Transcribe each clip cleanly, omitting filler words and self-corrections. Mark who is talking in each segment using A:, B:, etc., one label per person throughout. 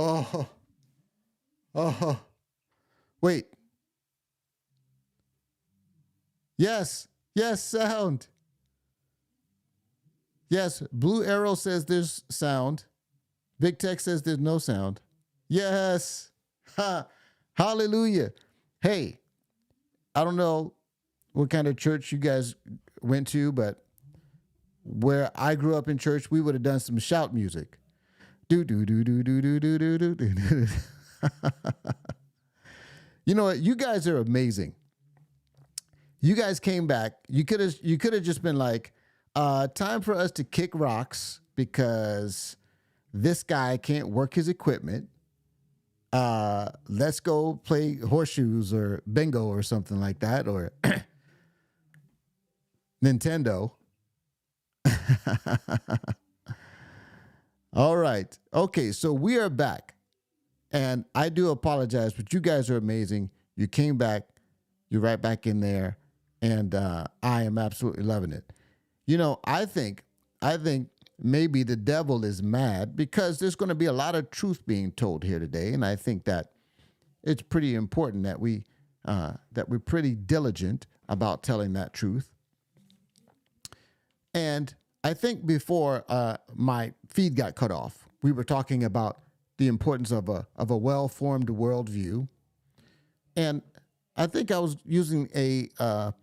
A: Oh, oh, wait. Yes, yes, sound. Yes, Blue Arrow says there's sound. Big Tech says there's no sound. Yes. Ha. Hallelujah. Hey, I don't know what kind of church you guys went to, but where I grew up in church, we would have done some shout music. Do do do do do do do do do do. You know what? You guys are amazing. You guys came back. You could have just been like, time for us to kick rocks because this guy can't work his equipment. Let's go play horseshoes or bingo or something like that, or Nintendo. All right. Okay, so we are back. And I do apologize, but you guys are amazing. You came back. You're right back in there. And I am absolutely loving it. You know, I think maybe the devil is mad because there's going to be a lot of truth being told here today. And I think that it's pretty important that we're pretty diligent about telling that truth. And I think before my feed got cut off, we were talking about the importance of a well-formed worldview, and I think I was using I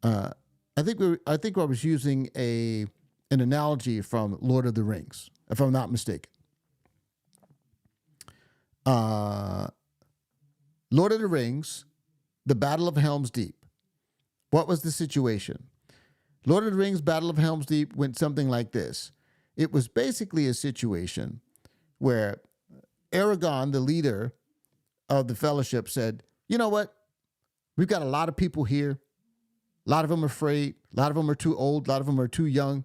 A: was using an analogy from Lord of the Rings, if I'm not mistaken. Lord of the Rings, the Battle of Helm's Deep. What was the situation? Lord of the Rings, Battle of Helm's Deep went something like this. It was basically a situation where Aragorn, the leader of the Fellowship, said, you know what? We've got a lot of people here. A lot of them are afraid. A lot of them are too old. A lot of them are too young.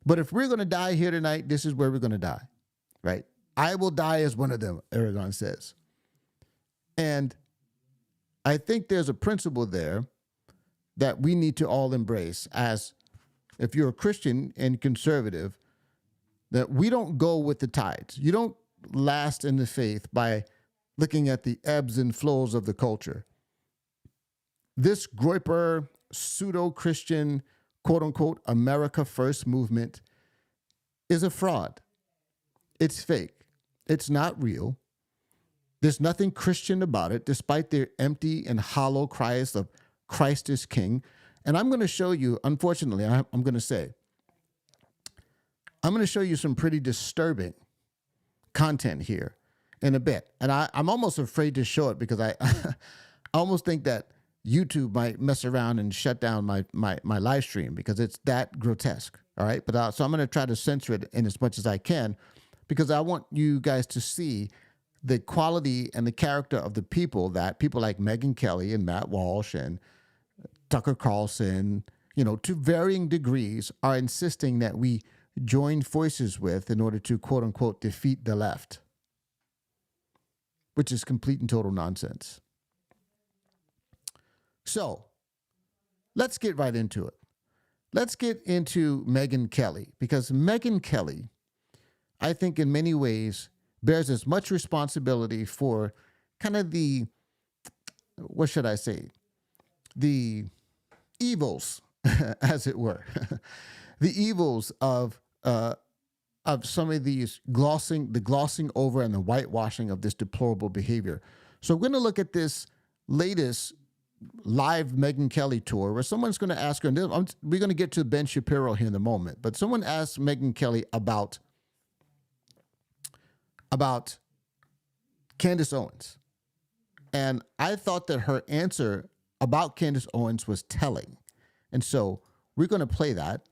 A: But if we're going to die here tonight, this is where we're going to die, right? I will die as one of them, Aragorn says. And I think there's a principle there that we need to all embrace as, if you're a Christian and conservative, that we don't go with the tides. You don't last in the faith by looking at the ebbs and flows of the culture. This Groyper pseudo-Christian, quote-unquote, America First movement is a fraud. It's fake. It's not real. There's nothing Christian about it, despite their empty and hollow cries of Christ is King. And I'm going to show you, unfortunately, I'm going to show you some pretty disturbing content here in a bit. And I'm almost afraid to show it because I almost think that YouTube might mess around and shut down my live stream because it's that grotesque. All right. But so I'm going to try to censor it in as much as I can because I want you guys to see the quality and the character of the people like Megyn Kelly and Matt Walsh and Tucker Carlson, to varying degrees are insisting that we join forces with in order to, quote unquote, defeat the left, which is complete and total nonsense. So let's get right into it. Let's get into Megyn Kelly, because Megyn Kelly, I think in many ways, bears as much responsibility for kind of the the evils, as it were, the evils of some of these glossing over and the whitewashing of this deplorable behavior. So we're going to look at this latest live Megyn Kelly tour where someone's going to ask her, and we're going to get to Ben Shapiro here in a moment, but someone asked Megyn Kelly about Candace Owens. And I thought that her answer about Candace Owens was telling. And so we're going to play that,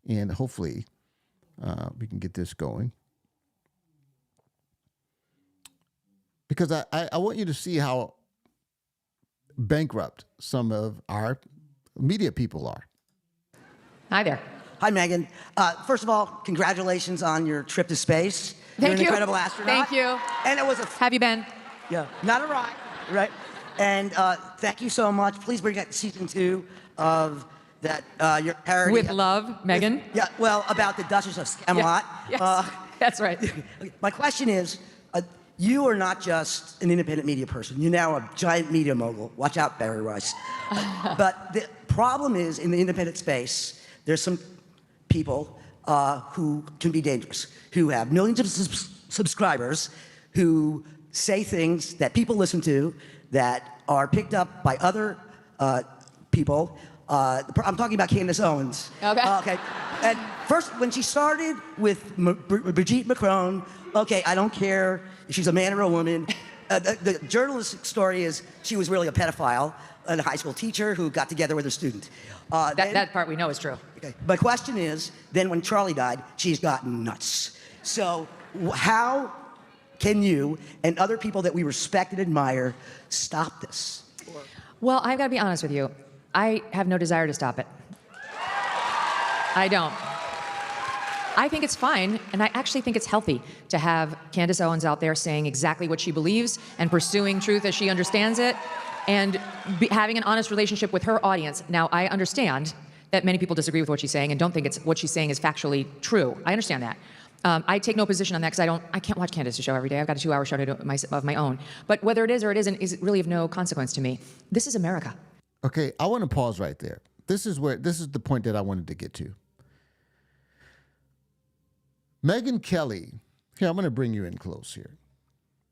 A: and hopefully we can get this going. Because I want you to see how bankrupt some of our media people are.
B: Hi there.
C: Hi, Megyn. First of all, congratulations on your trip to space. You're an incredible astronaut.
B: Thank you.
C: And it was
B: Have you been?
C: Yeah, not a ride, right? And thank you so much. Please bring back season 2 of that your parody.
B: With love, Megyn.
C: Yeah, well, about the Duchess of Camelot.
B: Yes. That's right.
C: Okay, my question is, you are not just an independent media person. You're now a giant media mogul. Watch out, Barry Rice. But the problem is, in the independent space, there's some people who can be dangerous, who have millions of subscribers, who say things that people listen to that are picked up by other people. I'm talking about Candace Owens.
B: Okay.
C: Okay. And first, when she started with Brigitte Macron, okay, I don't care if she's a man or a woman. The journalistic story is she was really a pedophile and a high school teacher who got together with her student.
B: That part we know is true.
C: Okay. My question is, then when Charlie died, she's gotten nuts. So how can you and other people that we respect and admire stop this?
B: Well, I've got to be honest with you. I have no desire to stop it. I don't. I think it's fine, and I actually think it's healthy to have Candace Owens out there saying exactly what she believes and pursuing truth as she understands it and having an honest relationship with her audience. Now, I understand that many people disagree with what she's saying and don't think what she's saying is factually true. I understand that. I take no position on that because I can't watch Candace's show every day. I've got a 2-hour show to do of my own. But whether it is or it isn't is really of no consequence to me. This is America.
A: Okay, I want to pause right there. This is the point that I wanted to get to. Megyn Kelly, here, I'm going to bring you in close here.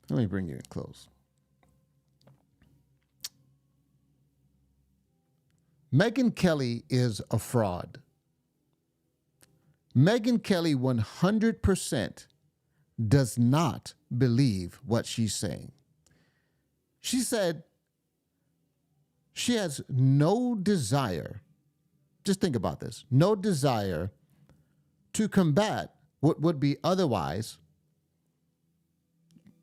A: Let me bring you in close. Megyn Kelly is a fraud. Megyn Kelly 100% does not believe what she's saying. She said she has no desire, just think about this, no desire to combat what would be otherwise,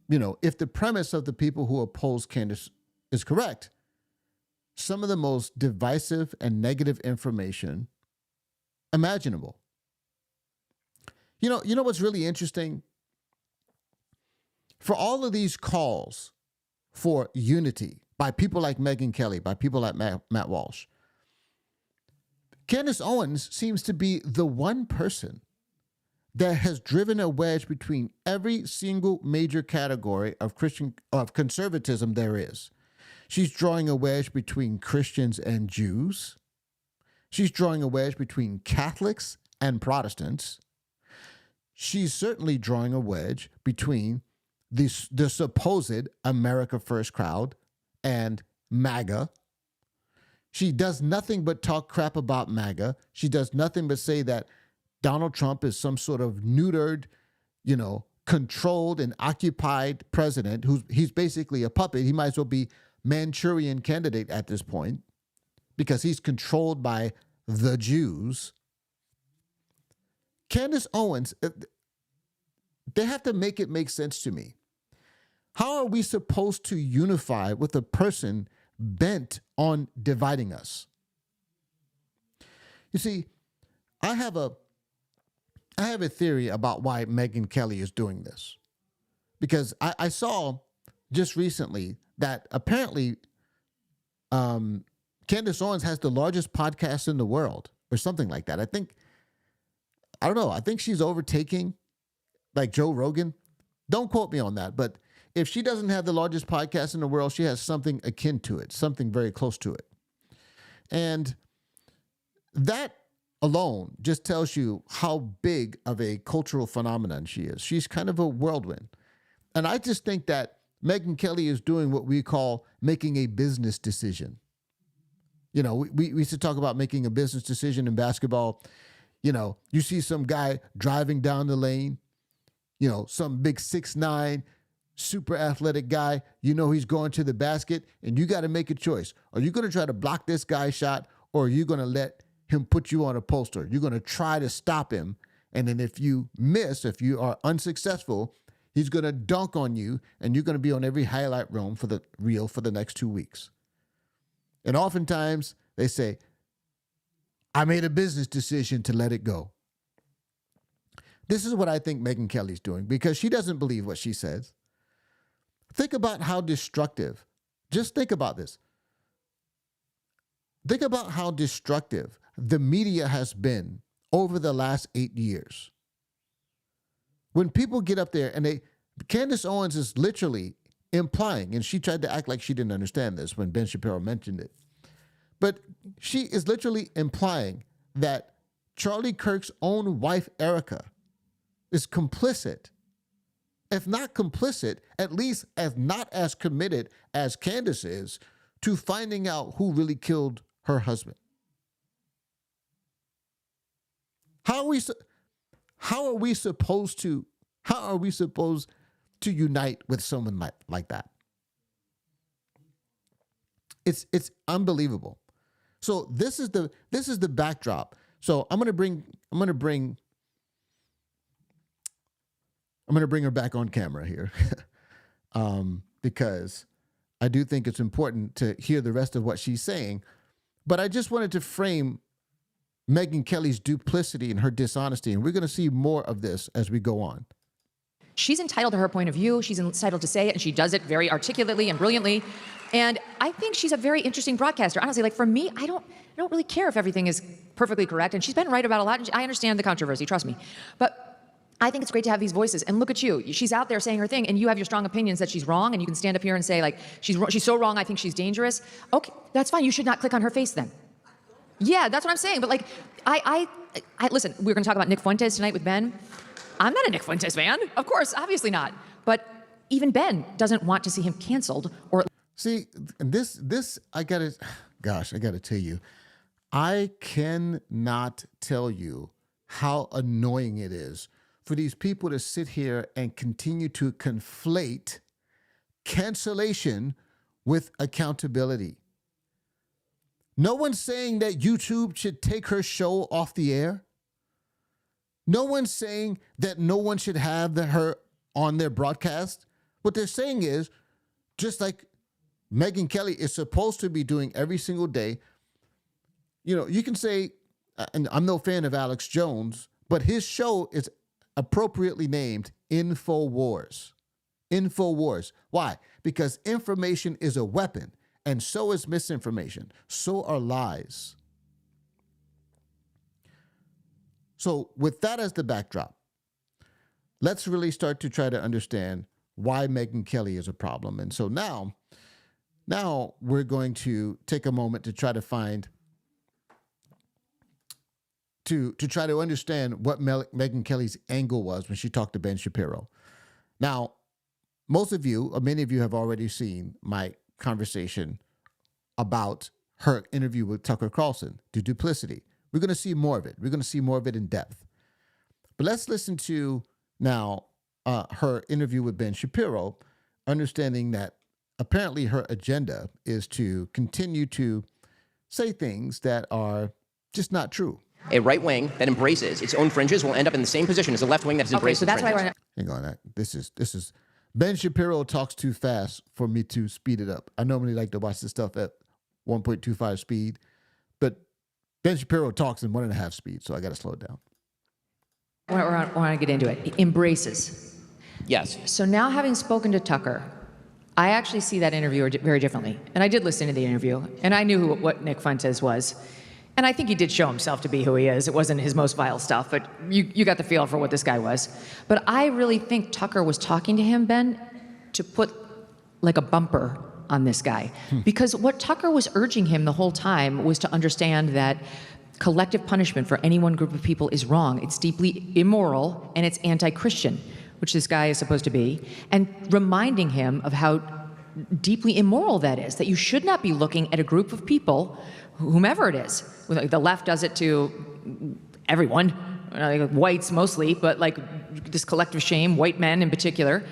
A: if the premise of the people who oppose Candace is correct, some of the most divisive and negative information imaginable. You know what's really interesting? For all of these calls for unity by people like Megyn Kelly, by people like Matt Walsh, Candace Owens seems to be the one person that has driven a wedge between every single major category of conservatism there is. She's drawing a wedge between Christians and Jews. She's drawing a wedge between Catholics and Protestants. She's certainly drawing a wedge between the supposed America First crowd and MAGA. She does nothing but talk crap about MAGA. She does nothing but say that Donald Trump is some sort of neutered, controlled and occupied president he's basically a puppet. He might as well be Manchurian candidate at this point because he's controlled by the Jews. Candace Owens, they have to make it make sense to me. How are we supposed to unify with a person bent on dividing us? You see, I have a theory about why Megyn Kelly is doing this. Because I saw just recently that apparently Candace Owens has the largest podcast in the world or something like that. I don't know. I think she's overtaking like Joe Rogan. Don't quote me on that. But if she doesn't have the largest podcast in the world, she has something akin to it, something very close to it. And that alone just tells you how big of a cultural phenomenon she is. She's kind of a whirlwind. And I just think that Megyn Kelly is doing what we call making a business decision. We used to talk about making a business decision in basketball. You see some guy driving down the lane, some big 6'9", super athletic guy, he's going to the basket, and you got to make a choice. Are you going to try to block this guy's shot, or are you going to let him put you on a poster? You're going to try to stop him, and then if you miss, if you are unsuccessful, he's going to dunk on you, and you're going to be on every highlight reel for the next 2 weeks. And oftentimes, they say, I made a business decision to let it go. This is what I think Megyn Kelly's doing, because she doesn't believe what she says. Think about how destructive. Just think about this. Think about how destructive the media has been over the last 8 years. when people get up there and Candace Owens is literally implying, and she tried to act like she didn't understand this when Ben Shapiro mentioned it, but she is literally implying that Charlie Kirk's own wife, Erica, is complicit. If not complicit, at least as not as committed as Candace is to finding out who really killed her husband. How are we supposed to unite with someone like that? It's unbelievable. So this is the backdrop. So I'm gonna bring her back on camera here, because I do think it's important to hear the rest of what she's saying. But I just wanted to frame Megyn Kelly's duplicity and her dishonesty, and we're going to see more of this as we go on.
B: She's entitled to her point of view. She's entitled to say it, and she does it very articulately and brilliantly. And I think she's a very interesting broadcaster. Honestly, like for me, I don't really care if everything is perfectly correct. And she's been right about a lot. And I understand the controversy, trust me. But I think it's great to have these voices. And look at you. She's out there saying her thing, and you have your strong opinions that she's wrong, and you can stand up here and say, like, she's so wrong, I think she's dangerous. Okay, that's fine. You should not click on her face then. Yeah, that's what I'm saying. But like, I listen, we're going to talk about Nick Fuentes tonight with Ben. I'm not a Nick Fuentes fan. Of course, obviously not. But even Ben doesn't want to see him canceled or...
A: See, this, I gotta tell you, I cannot tell you how annoying it is for these people to sit here and continue to conflate cancellation with accountability. No one's saying that YouTube should take her show off the air. No one's saying that no one should have her on their broadcast. What they're saying is, just like Megyn Kelly is supposed to be doing every single day, you know, you can say, and I'm no fan of Alex Jones, but his show is appropriately named InfoWars. InfoWars. Why? Because information is a weapon, and so is misinformation. So are lies. So with that as the backdrop, let's really start to try to understand why Megyn Kelly is a problem. And so now we're going to take a moment to try to find, to try to understand what Megyn Kelly's angle was when she talked to Ben Shapiro. Now, most of you, or many of you, have already seen my conversation about her interview with Tucker Carlson, the duplicity. We're going to see more of it. We're going to see more of it in depth. But let's listen to now her interview with Ben Shapiro, understanding that apparently her agenda is to continue to say things that are just not true.
D: A right wing that embraces its own fringes will end up in the same position as a left wing that has embraced
B: so
D: its
B: that's why
D: fringes.
B: we're
A: Hang on, this is Ben Shapiro talks too fast for me to speed it up. I normally like to watch this stuff at 1.25 speed, but Ben Shapiro talks in 1.5 speed, so I got to slow it down.
B: I want to get into it. Embraces.
D: Yes.
B: So now, having spoken to Tucker, I actually see that interview very differently. And I did listen to the interview, and I knew what Nick Fuentes was. And I think he did show himself to be who he is. It wasn't his most vile stuff, but you got the feel for what this guy was. But I really think Tucker was talking to him, Ben, to put like a bumper on this guy. Because what Tucker was urging him the whole time was to understand that collective punishment for any one group of people is wrong. It's deeply immoral, and it's anti-Christian, which this guy is supposed to be, and reminding him of how deeply immoral that is, that you should not be looking at a group of people, whomever it is. The left does it to everyone, whites mostly, but like this collective shame, white men in particular.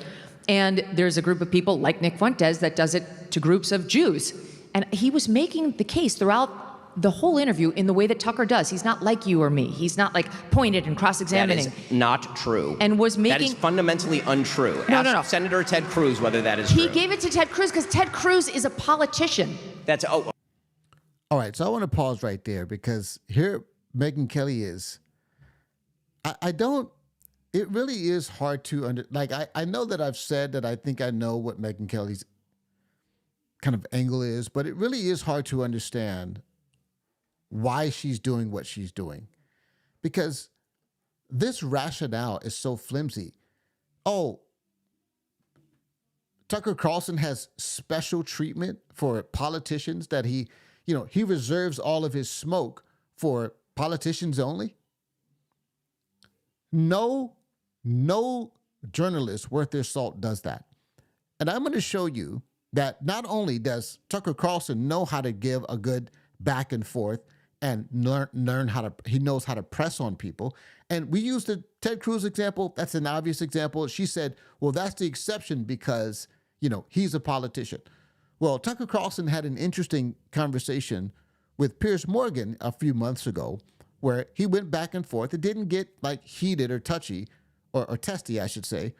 B: And there's a group of people like Nick Fuentes that does it to groups of Jews. And he was making the case throughout the whole interview in the way that Tucker does. He's not like you or me. He's not like pointed and cross-examining.
D: That is not true.
B: And was making...
D: That is fundamentally untrue.
B: No,
D: Ask
B: no.
D: Senator Ted Cruz whether that is true.
B: He gave it to Ted Cruz because Ted Cruz is a politician.
D: That's... Oh.
A: All right, so I want to pause right there because here Megyn Kelly is. I don't. It really is hard to I know that I've said that I think I know what Megyn Kelly's kind of angle is, but it really is hard to understand why she's doing what she's doing, because this rationale is so flimsy. oh, Tucker Carlson has special treatment for politicians, that he reserves all of his smoke for politicians only. No journalist worth their salt does that. And I'm going to show you that not only does Tucker Carlson know how to give a good back and forth and learn how to, he knows how to press on people. And we used the Ted Cruz example. That's an obvious example. She said, well, that's the exception because, he's a politician. Well, Tucker Carlson had an interesting conversation with Piers Morgan a few months ago where he went back and forth. It didn't get like heated or touchy or testy, I should say.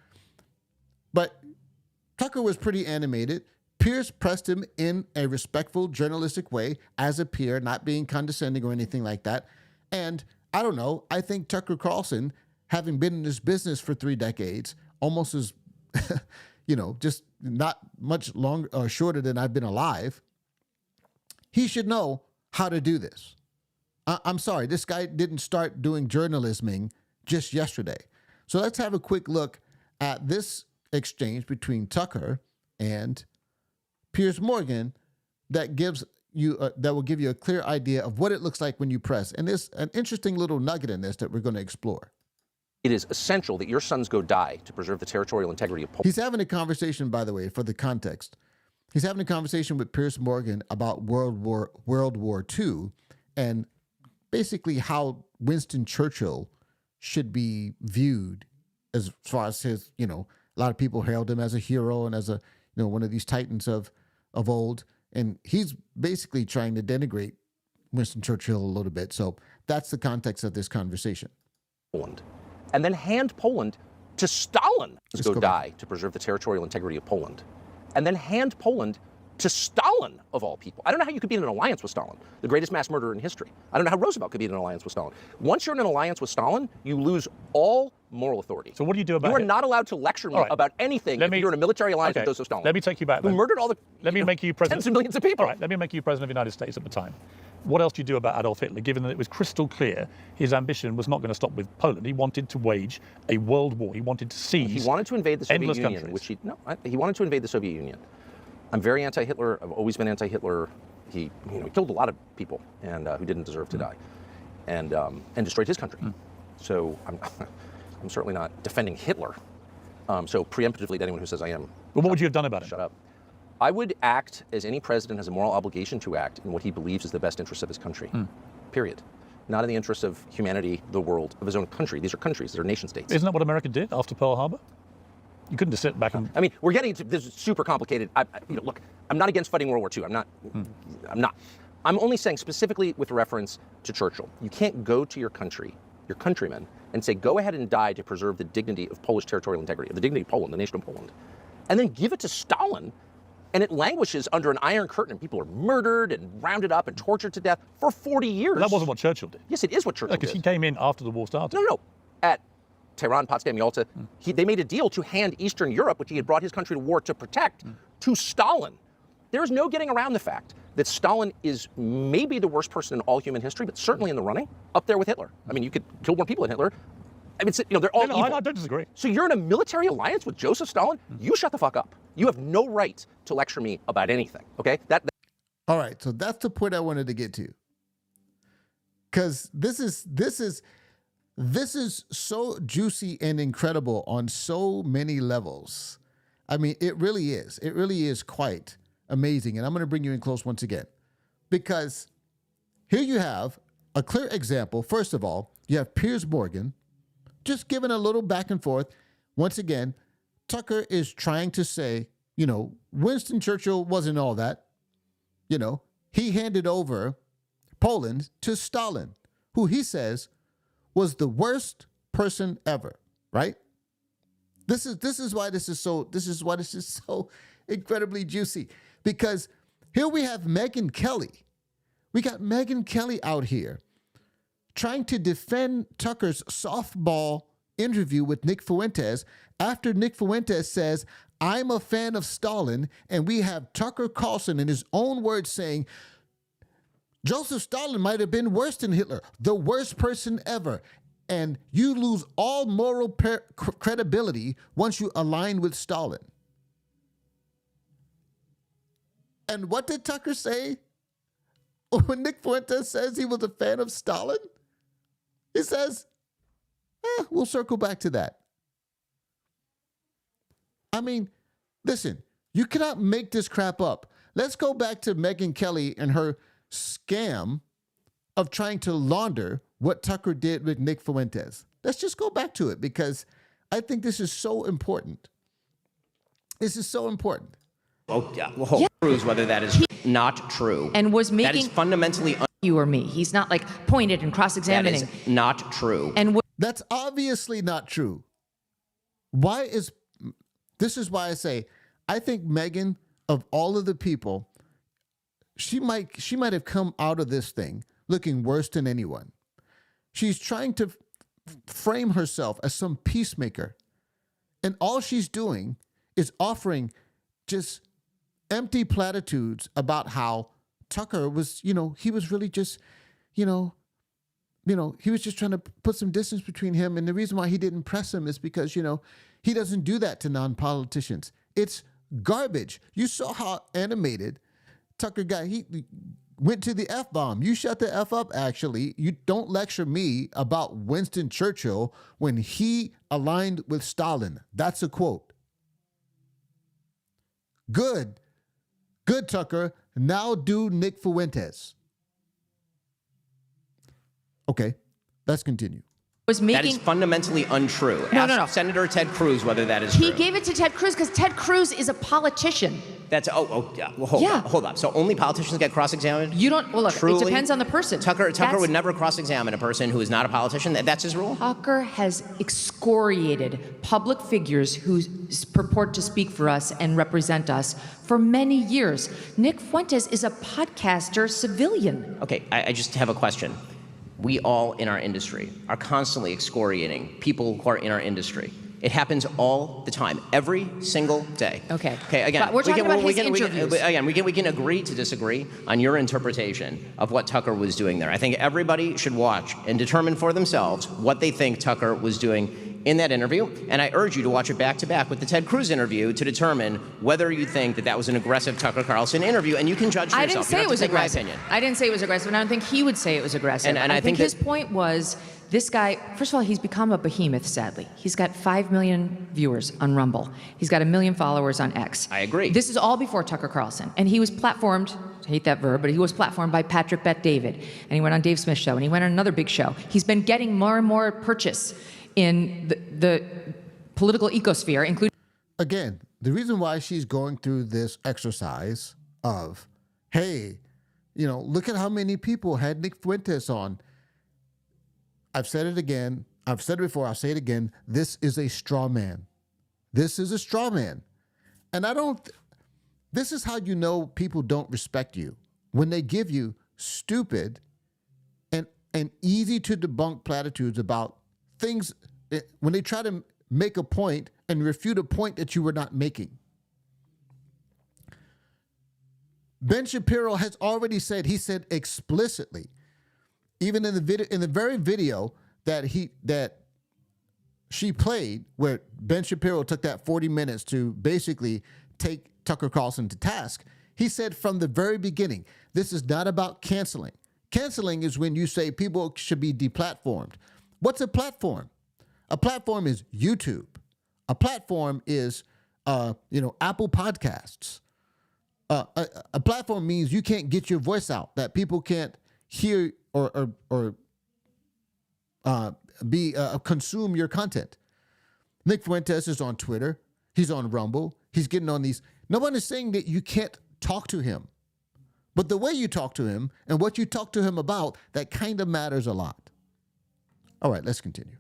A: But Tucker was pretty animated. Piers pressed him in a respectful, journalistic way as a peer, not being condescending or anything like that. And I don't know, I think Tucker Carlson, having been in this business for 3 decades, almost as, just not much longer or shorter than I've been alive, he should know how to do this. I'm sorry, this guy didn't start doing journalisming just yesterday. So let's have a quick look at this exchange between Tucker and Piers Morgan that gives you that will give you a clear idea of what it looks like when you press. And there's an interesting little nugget in this that we're going to explore.
E: It is essential that your sons go die to preserve the territorial integrity of Poland.
A: He's having a conversation, by the way, for the context. He's having a conversation with Piers Morgan about World War II and basically how Winston Churchill should be viewed as far as his, a lot of people hailed him as a hero and as a, one of these titans of old. And he's basically trying to denigrate Winston Churchill a little bit. So that's the context of this conversation.
E: Poland. And then hand Poland to Stalin to go die to preserve the territorial integrity of Poland. And then hand Poland to Stalin, of all people. I don't know how you could be in an alliance with Stalin, the greatest mass murderer in history. I don't know how Roosevelt could be in an alliance with Stalin. Once you're in an alliance with Stalin, you lose all moral authority.
F: So what do you do about it?
E: You are not allowed to lecture me about anything if you're in a military alliance with Joseph Stalin.
F: Let me take you back
E: who
F: then.
E: murdered all the
F: make you president.
E: tens of millions of people.
F: All right, let me make you president of the United States at the time. What else do you do about Adolf Hitler, given that it was crystal clear his ambition was not going to stop with Poland? He wanted to wage a world war. He wanted to seize
E: He wanted to invade the Soviet
F: endless
E: Union,
F: countries.
E: he wanted to invade the Soviet Union. I'm very anti-Hitler. I've always been anti-Hitler. He killed a lot of people and who didn't deserve to die, and destroyed his country. So I'm certainly not defending Hitler. So preemptively to anyone who says I am.
F: Well, what would you have done about it?
E: Shut up. I would act as any president has a moral obligation to act in what he believes is the best interest of his country. Period. Not in the interest of humanity, the world, of his own country. These are countries. These are nation states.
F: Isn't that what America did after Pearl Harbor? You couldn't just sit back and...
E: I mean, we're getting into this is super complicated. Look, I'm not against fighting World War II. I'm not. I'm only saying specifically with reference to Churchill. You can't go to your country, your countrymen, and say, go ahead and die to preserve the dignity of Polish territorial integrity, the dignity of Poland, the nation of Poland, and then give it to Stalin, and it languishes under an iron curtain, and people are murdered and rounded up and tortured to death for 40 years.
F: But that wasn't what Churchill did.
E: Yes, it is what Churchill did.
F: Because he came in after the war started.
E: No. At Tehran, Potsdam, Yalta, they made a deal to hand Eastern Europe, which he had brought his country to war to protect, to Stalin. There's no getting around the fact that Stalin is maybe the worst person in all human history, but certainly in the running, up there with Hitler. I mean, you could kill more people than Hitler. I mean, they're all evil.
F: I don't disagree.
E: So you're in a military alliance with Joseph Stalin? You shut the fuck up. You have no right to lecture me about anything, okay?
A: All right, so that's the point I wanted to get to. Because this is so juicy and incredible on so many levels. I mean, it really is. It really is quite amazing. And I'm going to bring you in close once again. Because here you have a clear example. First of all, you have Piers Morgan just giving a little back and forth. Once again, Tucker is trying to say, Winston Churchill wasn't all that. He handed over Poland to Stalin, who he says was the worst person ever, right? This is why this is so incredibly juicy, because here we have Megyn Kelly. We got Megyn Kelly out here trying to defend Tucker's softball interview with Nick Fuentes after Nick Fuentes says, I'm a fan of Stalin, and we have Tucker Carlson in his own words saying, Joseph Stalin might have been worse than Hitler, the worst person ever. And you lose all moral credibility once you align with Stalin. And what did Tucker say when Nick Fuentes says he was a fan of Stalin? He says, we'll circle back to that. I mean, listen, you cannot make this crap up. Let's go back to Megyn Kelly and her scam of trying to launder what Tucker did with Nick Fuentes. Let's just go back to it because I think this is so important. This is so important.
D: Oh, yeah. Well, proves whether that is not true.
B: And was
D: that
B: making
D: is fundamentally
B: you or me. He's not like pointed and
D: that
B: cross-examining.
D: is not true.
B: And
A: That's obviously not true. This is why I say, I think Megyn, of all of the people, she might have come out of this thing looking worse than anyone. She's trying to frame herself as some peacemaker. And all she's doing is offering just empty platitudes about how Tucker was, he was really just, he was just trying to put some distance between him. And the reason why he didn't press him is because, he doesn't do that to non-politicians. It's garbage. You saw how animated Tucker got. He went to the F-bomb. You shut the F up, actually. You don't lecture me about Winston Churchill when he aligned with Stalin. That's a quote. Good. Good, Tucker. Now do Nick Fuentes. Okay, let's continue.
B: was making.
D: That is fundamentally untrue.
B: No,
D: Ask
B: no.
D: Senator Ted Cruz whether that is true.
B: He gave it to Ted Cruz because Ted Cruz is a politician.
D: That's yeah. Well, hold up. So only politicians get cross-examined?
B: You don't. Well, look,
D: Truly?
B: it depends on the person.
D: Tucker would never cross-examine a person who is not a politician. That's his rule.
B: Tucker has excoriated public figures who purport to speak for us and represent us for many years. Nick Fuentes is a podcaster civilian.
D: Okay, I just have a question. We all in our industry are constantly excoriating people who are in our industry. It happens all the time, every single day.
B: Okay.
D: Okay. Again,
B: but we're talking about his interviews.
D: we can agree to disagree on your interpretation of what Tucker was doing there. I think everybody should watch and determine for themselves what they think Tucker was doing in that interview. And I urge you to watch it back to back with the Ted Cruz interview to determine whether you think that was an aggressive Tucker Carlson interview. And you can judge for
B: I
D: yourself.
B: didn't say it was aggressive.
D: My opinion.
B: I didn't say it was aggressive, and I don't think he would say it was aggressive.
D: And I think
B: his point was, this guy, first of all, he's become a behemoth, sadly. He's got 5 million viewers on Rumble. He's got 1 million followers on X.
D: I agree.
B: This is all before Tucker Carlson. And he was platformed, I hate that verb, but he was platformed by Patrick Bet-David. And he went on Dave Smith's show, and he went on another big show. He's been getting more and more purchase in the political ecosphere, including...
A: Again, the reason why she's going through this exercise of, hey, look at how many people had Nick Fuentes on. I've said it again. I've said it before. I'll say it again. This is a straw man. This is a straw man. And this is how you know people don't respect you. When they give you stupid and easy to debunk platitudes about things, when they try to make a point and refute a point that you were not making. Ben Shapiro has already said, he said explicitly, even in the video, in the very video that she played, where Ben Shapiro took that 40 minutes to basically take Tucker Carlson to task, he said from the very beginning, this is not about canceling. Canceling is when you say people should be deplatformed. What's a platform? A platform is YouTube. A platform is, Apple Podcasts. A platform means you can't get your voice out, that people can't hear or consume your content. Nick Fuentes is on Twitter. He's on Rumble. He's getting on these. No one is saying that you can't talk to him. But the way you talk to him and what you talk to him about, that kind of matters a lot. All right, let's continue.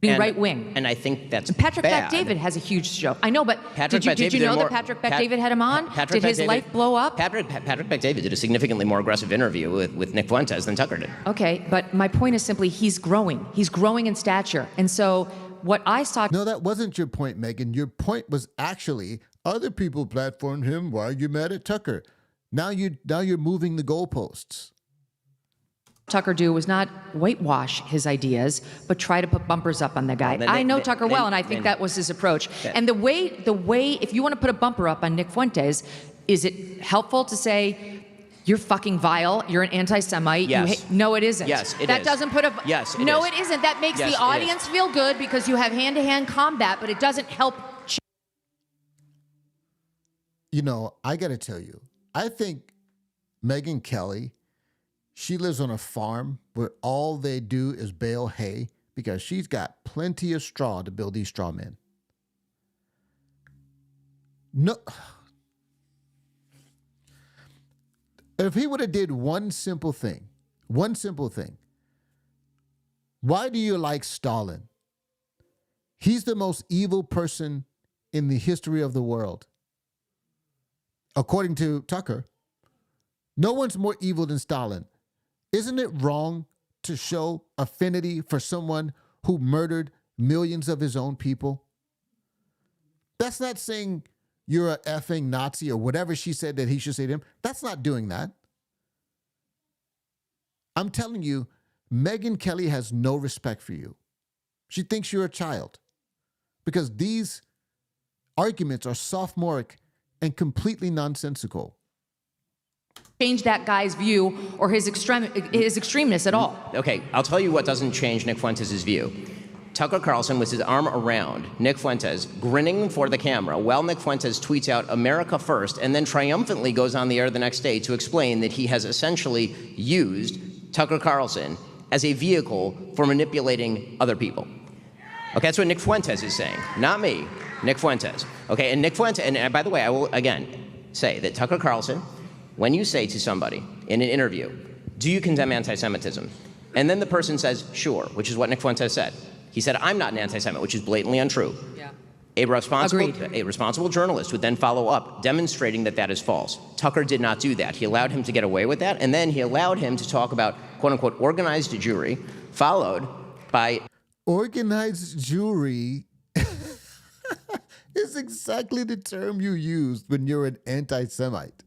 B: Right wing.
D: And I think that's
B: Patrick
D: bad.
B: Bet-David has a huge show. I know, but did you know that Patrick Bet-David had him on? Did his life blow up?
D: Patrick Bet-David did a significantly more aggressive interview with Nick Fuentes than Tucker did.
B: Okay, but my point is simply he's growing. He's growing in stature. And so what I saw...
A: No, that wasn't your point, Megan. Your point was actually other people platformed him. Why are you mad at Tucker? Now you're moving the goalposts.
B: Tucker do was not whitewash his ideas, but try to put bumpers up on the guy.
D: Well,
B: I know Tucker well, and I think that was his approach. And the way, if you want to put a bumper up on Nick Fuentes, is it helpful to say, you're fucking vile, you're an anti-Semite?
D: Yes.
B: No, it isn't.
D: Yes, it
B: that
D: is.
B: doesn't put a...
D: Yes, it
B: no,
D: is.
B: it isn't. That makes
D: Yes,
B: the
D: it
B: audience
D: is.
B: feel good because you have hand-to-hand combat, but it doesn't help...
A: You know, I got to tell you, I think Megyn Kelly, she lives on a farm where all they do is bale hay because she's got plenty of straw to build these straw men. No. If he would have did one simple thing, why do you like Stalin? He's the most evil person in the history of the world. According to Tucker, no one's more evil than Stalin. Isn't it wrong to show affinity for someone who murdered millions of his own people? That's not saying you're a effing Nazi or whatever she said that he should say to him. That's not doing that. I'm telling you, Megyn Kelly has no respect for you. She thinks you're a child because these arguments are sophomoric and completely nonsensical.
B: change that guy's view or his extremeness at all.
D: Okay, I'll tell you what doesn't change Nick Fuentes' view. Tucker Carlson with his arm around Nick Fuentes, grinning for the camera, while Nick Fuentes tweets out America first, and then triumphantly goes on the air the next day to explain that he has essentially used Tucker Carlson as a vehicle for manipulating other people. Okay, that's what Nick Fuentes is saying, not me, Nick Fuentes. Okay, and Nick Fuentes, and by the way, I will again say that Tucker Carlson, when you say to somebody in an interview, do you condemn anti-Semitism? And then the person says, sure, which is what Nick Fuentes said. He said, I'm not an anti-Semite, which is blatantly untrue.
B: Yeah.
D: A responsible journalist would then follow up, demonstrating that that is false. Tucker did not do that. He allowed him to get away with that, and then he allowed him to talk about, quote-unquote, organized Jewry, followed by...
A: Organized Jewry is exactly the term you used when you're an anti-Semite.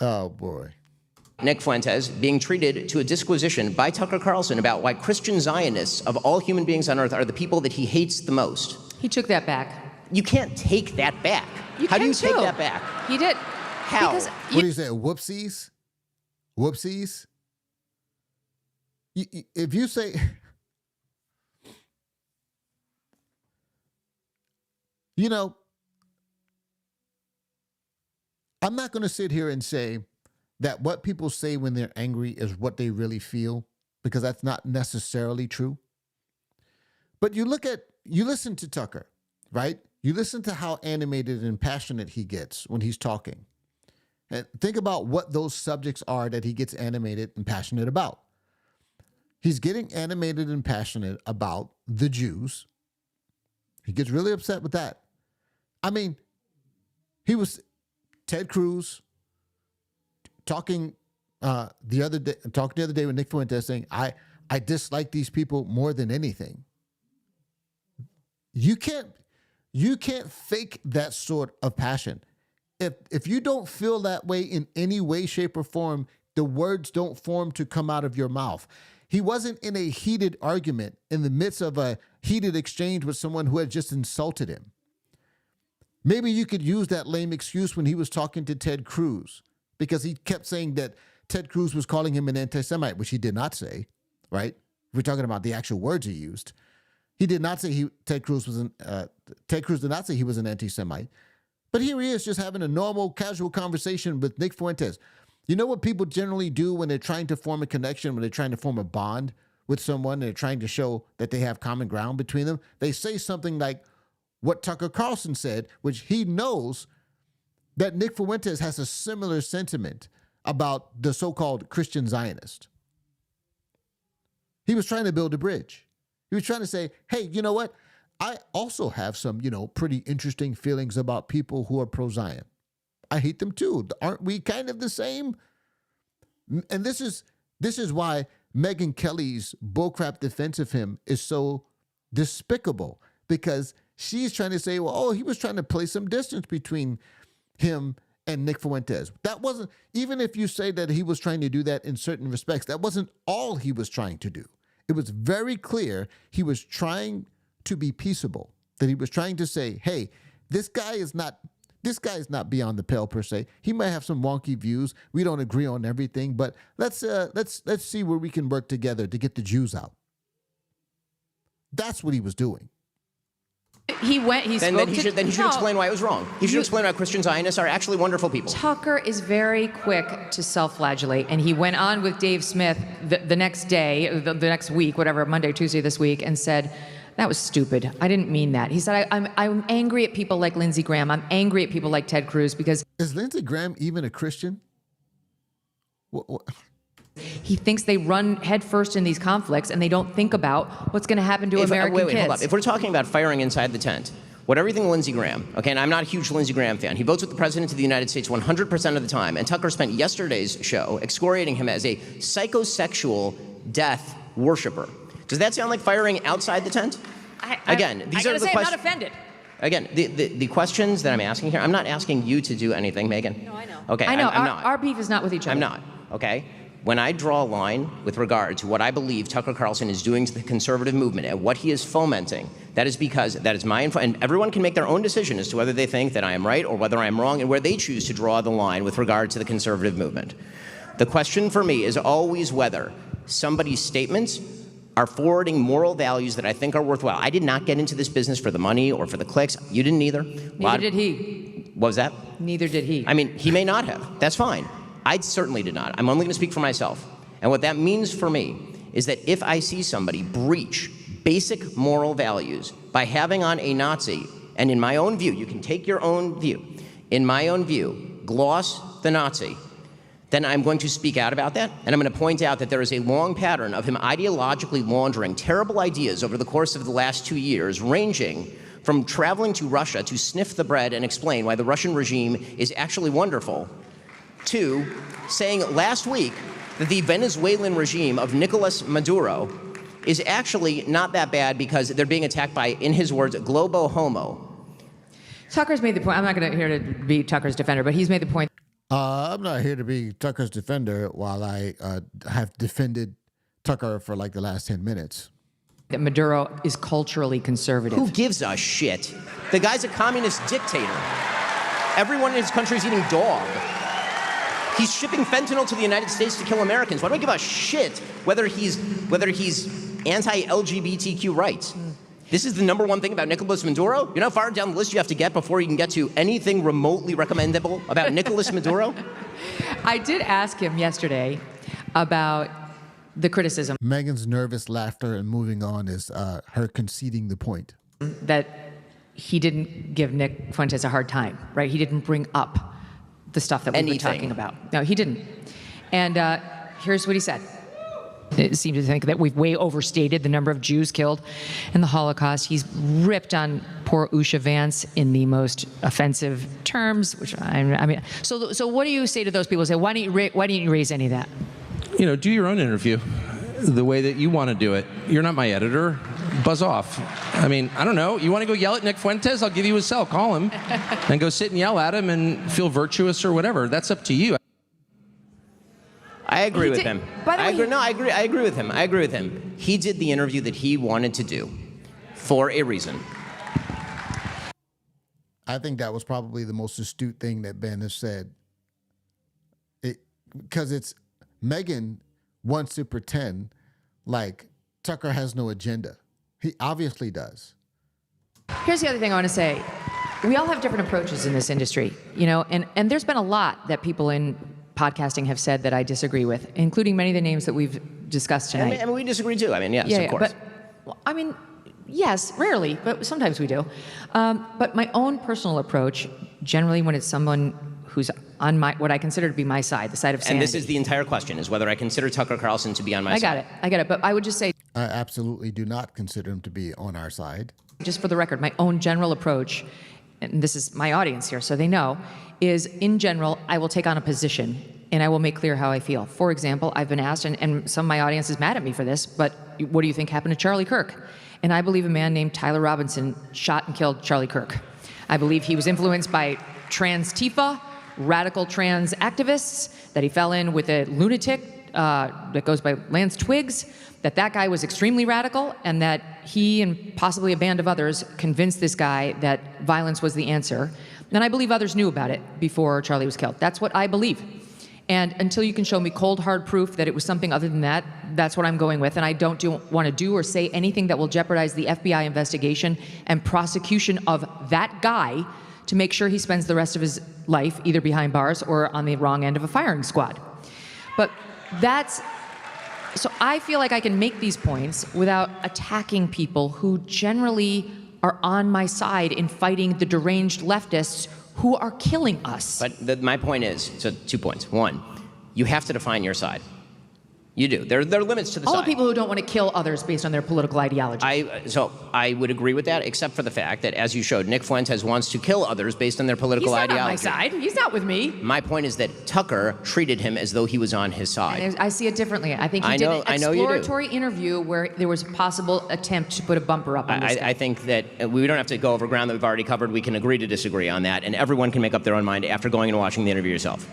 A: Oh, boy.
D: Nick Fuentes being treated to a disquisition by Tucker Carlson about why Christian Zionists of all human beings on earth are the people that he hates the most.
B: He took that back.
D: You can't take that back. How do you take that back?
B: He did.
D: How?
B: Because
A: What do you say? Whoopsies? Whoopsies? If you say... You know, I'm not going to sit here and say that what people say when they're angry is what they really feel, because that's not necessarily true. But you listen to Tucker, right? You listen to how animated and passionate he gets when he's talking. And think about what those subjects are that he gets animated and passionate about. He's getting animated and passionate about the Jews. He gets really upset with that. I mean, he was Ted Cruz talking the other day with Nick Fuentes saying, I dislike these people more than anything. You can't fake that sort of passion. If you don't feel that way in any way, shape, or form, the words don't form to come out of your mouth. He wasn't in a heated argument in the midst of a heated exchange with someone who had just insulted him. Maybe you could use that lame excuse when he was talking to Ted Cruz, because he kept saying that Ted Cruz was calling him an anti-Semite, which he did not say, right? We're talking about the actual words he used. He did not say Ted Cruz did not say he was an anti-Semite. But here he is just having a normal, casual conversation with Nick Fuentes. You know what people generally do when they're trying to form a connection, when they're trying to form a bond with someone, they're trying to show that they have common ground between them? They say something like what Tucker Carlson said, which he knows that Nick Fuentes has a similar sentiment about the so-called Christian Zionist. He was trying to build a bridge. He was trying to say, hey, you know what? I also have some, pretty interesting feelings about people who are pro-Zion. I hate them too. Aren't we kind of the same? And this is why Megyn Kelly's bullcrap defense of him is so despicable, because she's trying to say, well, he was trying to place some distance between him and Nick Fuentes. That wasn't, even if you say that he was trying to do that in certain respects, that wasn't all he was trying to do. It was very clear he was trying to be peaceable, that he was trying to say, hey, this guy is not beyond the pale per se. He might have some wonky views. We don't agree on everything, but let's see where we can work together to get the Jews out. That's what he was doing.
B: Then he should
D: explain why it was wrong. He should explain why Christian Zionists are actually wonderful people.
B: Tucker is very quick to self-flagellate, and he went on with Dave Smith the next day, the next week, whatever, Monday, Tuesday this week, and said, that was stupid. I didn't mean that. He said, I'm angry at people like Lindsey Graham. I'm angry at people like Ted Cruz because...
A: Is Lindsey Graham even a Christian? What?
B: He thinks they run headfirst in these conflicts and they don't think about what's going to happen to American kids.
D: Hold up. If we're talking about firing inside the tent, whatever you think of Lindsey Graham, okay, and I'm not a huge Lindsey Graham fan, he votes with the President of the United States 100% of the time, and Tucker spent yesterday's show excoriating him as a psychosexual death worshiper. Does that sound like firing outside the tent? Again, these are the questions.
B: I'm not offended.
D: Again, the questions that I'm asking here, I'm not asking you to do anything, Megan.
B: No, I know.
D: Okay,
B: I know.
D: I'm not.
B: Our beef is not with each other.
D: I'm not, okay? When I draw a line with regard to what I believe Tucker Carlson is doing to the conservative movement and what he is fomenting, that is because that is my info, and everyone can make their own decision as to whether they think that I am right or whether I am wrong and where they choose to draw the line with regard to the conservative movement. The question for me is always whether somebody's statements are forwarding moral values that I think are worthwhile. I did not get into this business for the money or for the clicks. You didn't either.
B: Neither did he.
D: What was that?
B: Neither did he.
D: I mean, he may not have. That's fine. I certainly did not. I'm only going to speak for myself. And what that means for me is that if I see somebody breach basic moral values by having on a Nazi, and in my own view, you can take your own view, in my own view, gloss the Nazi, then I'm going to speak out about that, and I'm going to point out that there is a long pattern of him ideologically laundering terrible ideas over the course of the last 2 years, ranging from traveling to Russia to sniff the bread and explain why the Russian regime is actually wonderful, to saying last week that the Venezuelan regime of Nicolas Maduro is actually not that bad because they're being attacked by, in his words, globo homo.
B: Tucker's made the point. I'm not going to here to be Tucker's defender, but he's made the point.
A: I'm not here to be Tucker's defender while I have defended Tucker for like the last 10 minutes.
B: That Maduro is culturally conservative.
D: Who gives a shit? The guy's a communist dictator. Everyone in his country is eating dog. He's shipping fentanyl to the United States to kill Americans. Why do I give a shit whether he's anti-LGBTQ rights? This is the number one thing about Nicolas Maduro. You know how far down the list you have to get before you can get to anything remotely recommendable about Nicolas Maduro?
B: I did ask him yesterday about the criticism.
A: Megan's nervous laughter and moving on is her conceding the point.
B: That he didn't give Nick Fuentes a hard time, right? He didn't bring up the stuff that we were talking about. No, he didn't. And here's what he said. It seemed to think that we've way overstated the number of Jews killed in the Holocaust. He's ripped on poor Usha Vance in the most offensive terms, which I mean, so what do you say to those people who say, why didn't you raise any of that?
E: You know, do your own interview the way that you want to do it. You're not my editor. Buzz off. I mean, I don't know. You want to go yell at Nick Fuentes? I'll give you his cell. Call him and go sit and yell at him and feel virtuous or whatever. That's up to you.
D: I agree with him.
B: By the way,
D: I agree with him. I agree with him. He did the interview that he wanted to do for a reason.
A: I think that was probably the most astute thing that Ben has said. Because it's Megan wants to pretend like Tucker has no agenda. He obviously does.
B: Here's the other thing I want to say. We all have different approaches in this industry, you know, and there's been a lot that people in podcasting have said that I disagree with, including many of the names that we've discussed tonight.
D: And we disagree too. I mean, yes, of course.
B: But, I mean, yes, rarely, but sometimes we do. But my own personal approach, generally when it's someone who's on what I consider to be my side, the side of sanity.
D: And this is the entire question, is whether I consider Tucker Carlson to be on my side.
B: I got it. But I would just say,
A: I absolutely do not consider him to be on our side.
B: just for the record, my own general approach, and this is my audience here, so they know, is in general, I will take on a position and I will make clear how I feel. For example, I've been asked, and some of my audience is mad at me for this, but what do you think happened to Charlie Kirk? And I believe a man named Tyler Robinson shot and killed Charlie Kirk. I believe he was influenced by trans Tifa, radical trans activists, that he fell in with a lunatic that goes by Lance Twiggs, that guy was extremely radical, and that he and possibly a band of others convinced this guy that violence was the answer. And I believe others knew about it before Charlie was killed. That's what I believe. And until you can show me cold, hard proof that it was something other than that, that's what I'm going with. And I don't want to do or say anything that will jeopardize the FBI investigation and prosecution of that guy to make sure he spends the rest of his life either behind bars or on the wrong end of a firing squad. But so I feel like I can make these points without attacking people who generally are on my side in fighting the deranged leftists who are killing us.
D: But my point is, so 2 points. One, you have to define your side. You do. There are limits to the
B: All
D: side.
B: the people who don't want to kill others based on their political ideology.
D: So I would agree with that, except for the fact that, as you showed, Nick Fuentes wants to kill others based on their political
B: He's not
D: ideology.
B: on my side. He's not with me.
D: My point is that Tucker treated him as though he was on his side.
B: And I see it differently. I think he did an exploratory interview where there was a possible attempt to put a bumper up on this guy.
D: I think that we don't have to go over ground that we've already covered. We can agree to disagree on that, and everyone can make up their own mind after going and watching the interview yourself.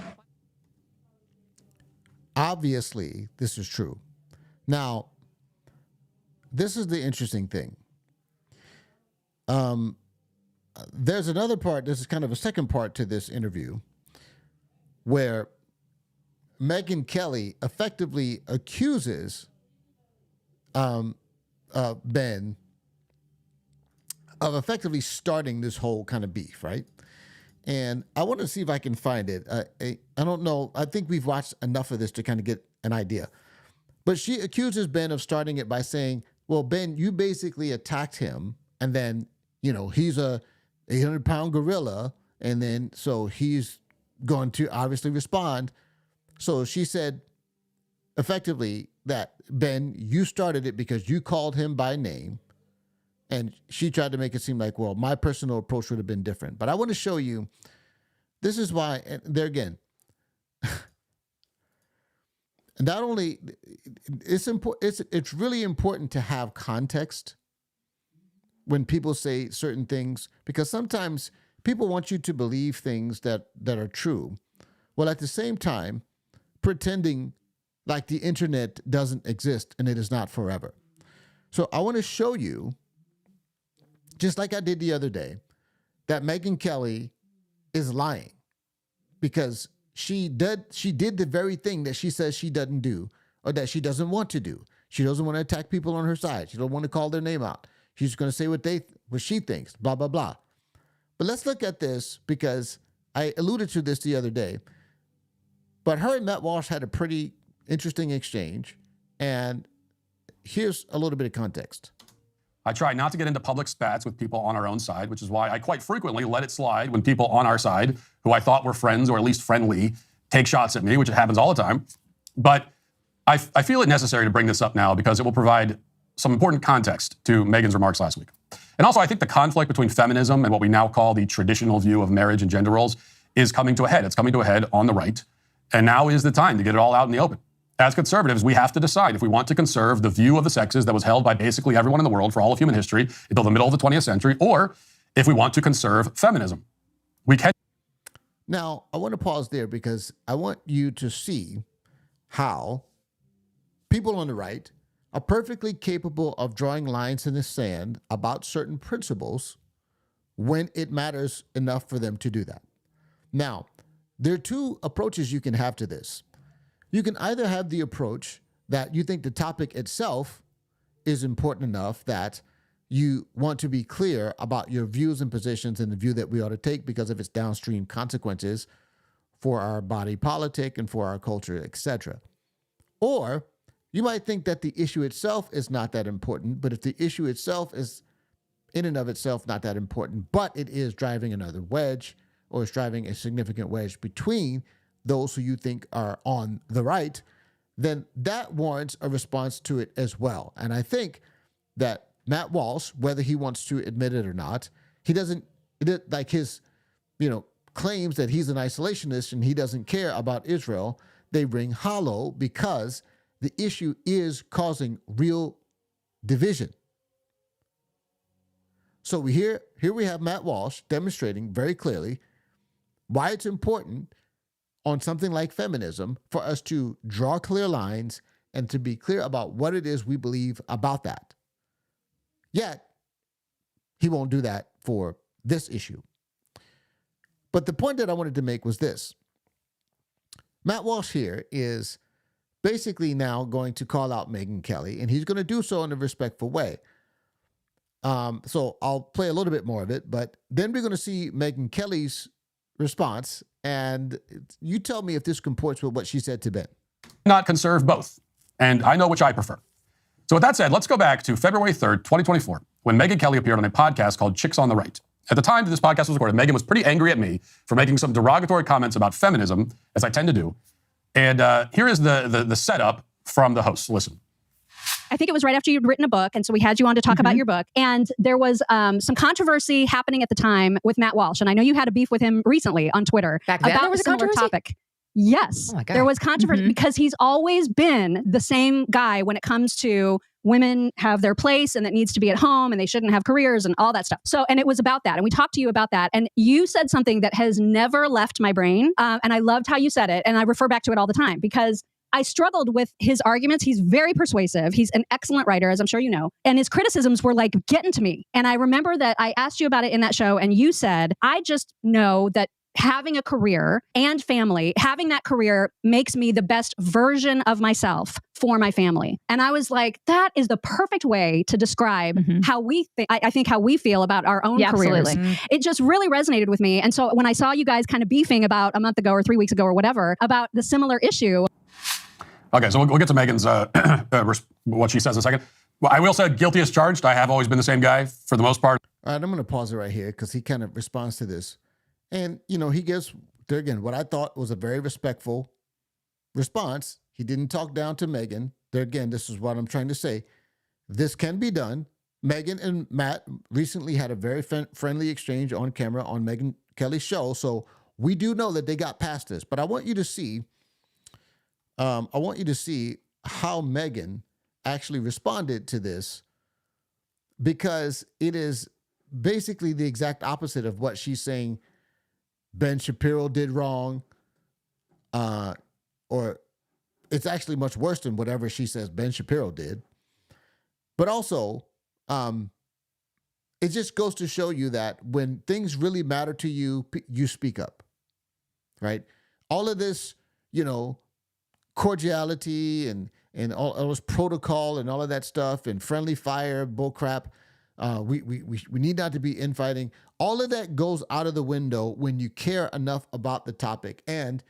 A: Obviously, this is true. Now, this is the interesting thing. There's another part, this is kind of a second part to this interview, where Megyn Kelly effectively accuses Ben of effectively starting this whole kind of beef, right? And I want to see if I can find it. I don't know. I think we've watched enough of this to kind of get an idea. But she accuses Ben of starting it by saying, well, Ben, you basically attacked him, and then, he's a 800-pound gorilla, and then so he's going to obviously respond. So she said, effectively, that, Ben, you started it because you called him by name, and she tried to make it seem like, well, my personal approach would have been different. But I want to show you, this is why, and there again, not only it's really important to have context when people say certain things, because sometimes people want you to believe things that are true, while at the same time pretending like the internet doesn't exist and it is not forever. So I want to show you, just like I did the other day, that Megyn Kelly is lying, because she did the very thing that she says she doesn't do, or that she doesn't want to do. She doesn't want to attack people on her side. She don't want to call their name out. She's going to say what she thinks, blah, blah, blah. But let's look at this, because I alluded to this the other day. But her and Matt Walsh had a pretty interesting exchange, and here's a little bit of context.
G: I try not to get into public spats with people on our own side, which is why I quite frequently let it slide when people on our side, who I thought were friends or at least friendly, take shots at me, which happens all the time. But I feel it necessary to bring this up now because it will provide some important context to Megyn's remarks last week. And also, I think the conflict between feminism and what we now call the traditional view of marriage and gender roles is coming to a head. It's coming to a head on the right. And now is the time to get it all out in the open. As conservatives, we have to decide if we want to conserve the view of the sexes that was held by basically everyone in the world for all of human history until the middle of the 20th century, or if we want to conserve feminism. We can.
A: Now, I want to pause there because I want you to see how people on the right are perfectly capable of drawing lines in the sand about certain principles when it matters enough for them to do that. Now, there are two approaches you can have to this. You can either have the approach that you think the topic itself is important enough that you want to be clear about your views and positions and the view that we ought to take because of its downstream consequences for our body politic and for our culture, etc. Or you might think that the issue itself is not that important, but if the issue itself is in and of itself not that important, but it is driving another wedge, or is driving a significant wedge between those who you think are on the right, then that warrants a response to it as well. And I think that Matt Walsh, whether he wants to admit it or not, he doesn't, like his, claims that he's an isolationist and he doesn't care about Israel, they ring hollow because the issue is causing real division. So here we have Matt Walsh demonstrating very clearly why it's important on something like feminism for us to draw clear lines and to be clear about what it is we believe about that. Yet, he won't do that for this issue. But the point that I wanted to make was this. Matt Walsh here is basically now going to call out Megyn Kelly, and he's going to do so in a respectful way. So I'll play a little bit more of it, but then we're going to see Megyn Kelly's response, and you tell me if this comports with what she said to Ben.
G: Not conserve both. And I know which I prefer. So with that said, let's go back to February 3rd, 2024, when Megyn Kelly appeared on a podcast called Chicks on the Right. At the time that this podcast was recorded, Megyn was pretty angry at me for making some derogatory comments about feminism, as I tend to do. And here is the setup from the host. Listen.
H: I think it was right after you'd written a book, and so we had you on to talk about your book. And there was some controversy happening at the time with Matt Walsh, and I know you had a beef with him recently on Twitter
B: Back then
H: about
B: there was
H: a
B: a
H: similar
B: controversy?
H: topic. Yes,
B: Oh my God.
H: there was controversy because he's always been the same guy when it comes to women have their place and it needs to be at home and they shouldn't have careers and all that stuff. So, and it was about that. And we talked to you about that. And you said something that has never left my brain. And I loved how you said it. And I refer back to it all the time because I struggled with his arguments. He's very persuasive. He's an excellent writer, as I'm sure you know. And his criticisms were like getting to me. And I remember that I asked you about it in that show and you said, I just know that having a career and family, having that career makes me the best version of myself for my family. And I was like, that is the perfect way to describe how we think, I think how we feel about our own careers.
I: Absolutely.
H: It just really resonated with me. And so when I saw you guys kind of beefing about a month ago or 3 weeks ago or whatever, about the similar issue.
G: Okay, so we'll get to Megyn's, what she says in a second. Well, I will say guilty as charged. I have always been the same guy for the most part.
A: All right, I'm going to pause it right here because he kind of responds to this. And, you know, he gives, there again, what I thought was a very respectful response. He didn't talk down to Megyn. There again, this is what I'm trying to say. This can be done. Megyn and Matt recently had a very friendly exchange on camera on Megyn Kelly's show. So we do know that they got past this. But I want you to see, how Megyn actually responded to this, because it is basically the exact opposite of what she's saying Ben Shapiro did wrong, or it's actually much worse than whatever she says Ben Shapiro did. But also, it just goes to show you that when things really matter to you, you speak up, right? All of this, you know, cordiality and all this protocol and all of that stuff and friendly fire bullcrap. We need not to be infighting. All of that goes out of the window when you care enough about the topic. And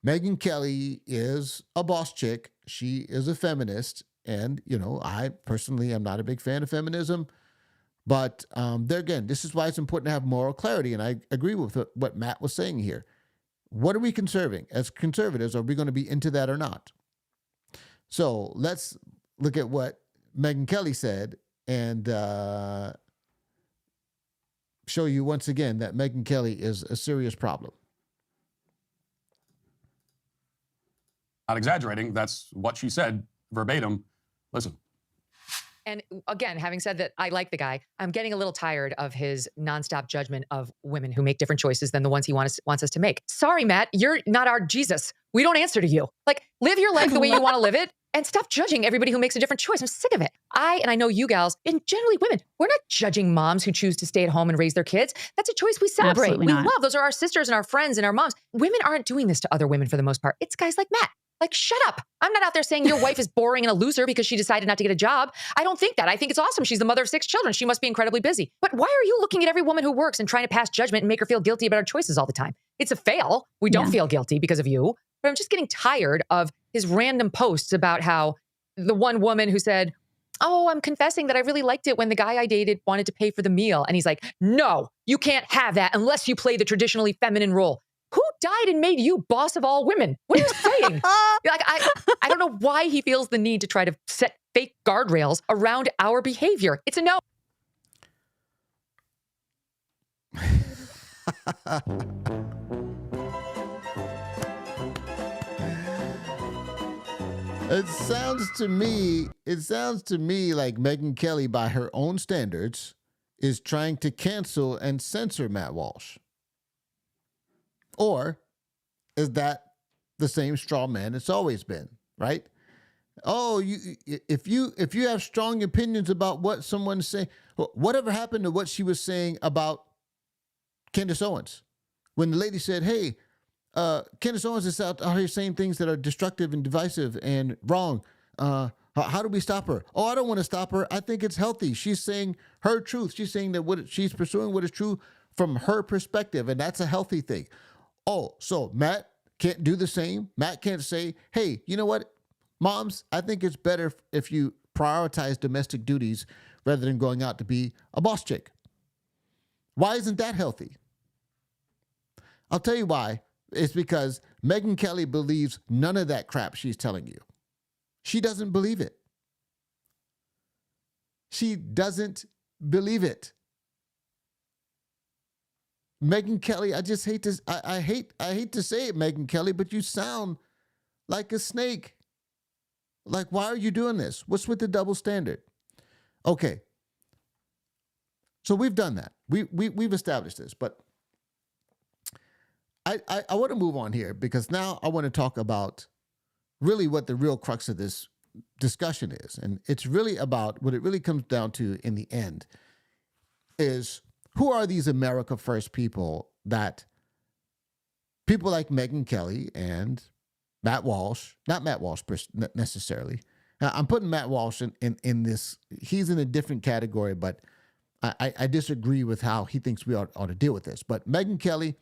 A: Megyn Kelly is a boss chick. She is a feminist. And, you know, I personally am not a big fan of feminism. But there again, this is why it's important to have moral clarity. And I agree with what Matt was saying here. What are we conserving? As conservatives, are we going to be into that or not? So let's look at what Megyn Kelly said and show you once again that Megyn Kelly is a serious problem.
G: Not exaggerating. That's what she said verbatim. Listen.
B: And again, having said that, I like the guy. I'm getting a little tired of his nonstop judgment of women who make different choices than the ones he wants us to make. Sorry, Matt, you're not our Jesus. We don't answer to you. Like, live your life the way you want to live it and stop judging everybody who makes a different choice. I'm sick of it. I know you gals, and generally women, we're not judging moms who choose to stay at home and raise their kids. That's a choice we celebrate.
I: Absolutely
B: We
I: not.
B: love. Those are our sisters and our friends and our moms. Women aren't doing this to other women for the most part. It's guys like Matt. Like, shut up. I'm not out there saying your wife is boring and a loser because she decided not to get a job. I don't think that. I think it's awesome. She's the mother of 6 children. She must be incredibly busy. But why are you looking at every woman who works and trying to pass judgment and make her feel guilty about her choices all the time? It's a fail. We don't feel guilty because of you. But I'm just getting tired of his random posts about how the one woman who said, oh, I'm confessing that I really liked it when the guy I dated wanted to pay for the meal. And he's like, no, you can't have that unless you play the traditionally feminine role. Who died and made you boss of all women? What are you saying? Like, I don't know why he feels the need to try to set fake guardrails around our behavior. It's a no.
A: It sounds to me like Megyn Kelly, by her own standards, is trying to cancel and censor Matt Walsh. Or is that the same straw man it's always been, right? Oh, if you have strong opinions about what someone's saying, whatever happened to what she was saying about Candace Owens? When the lady said, hey, Candace Owens is out here saying things that are destructive and divisive and wrong. How do we stop her? Oh, I don't want to stop her. I think it's healthy. She's saying her truth. She's saying that what she's pursuing what is true from her perspective, and that's a healthy thing. Oh, so Matt can't do the same. Matt can't say, hey, you know what, moms, I think it's better if you prioritize domestic duties rather than going out to be a boss chick. Why isn't that healthy? I'll tell you why. It's because Megyn Kelly believes none of that crap she's telling you. She doesn't believe it. She doesn't believe it. Megyn Kelly, I just hate to I hate to say it, Megyn Kelly, but you sound like a snake. Like, why are you doing this? What's with the double standard? Okay. So we've done that. We've established this, but I want to move on here because now I want to talk about really what the real crux of this discussion is. And it's really about what it really comes down to in the end is who are these America First people that people like Megyn Kelly and Matt Walsh, not Matt Walsh necessarily. I'm putting Matt Walsh in this. He's in a different category, but I disagree with how he thinks we ought to deal with this. But Megyn Kelly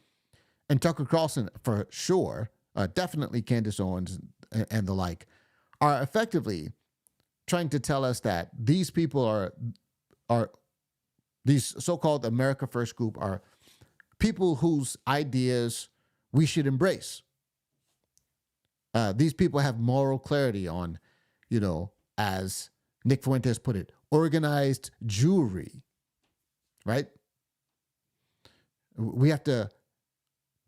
A: and Tucker Carlson, for sure, definitely Candace Owens and the like, are effectively trying to tell us that these people are these so-called America First group are people whose ideas we should embrace. These people have moral clarity on, as Nick Fuentes put it, organized Jewry, right? We have to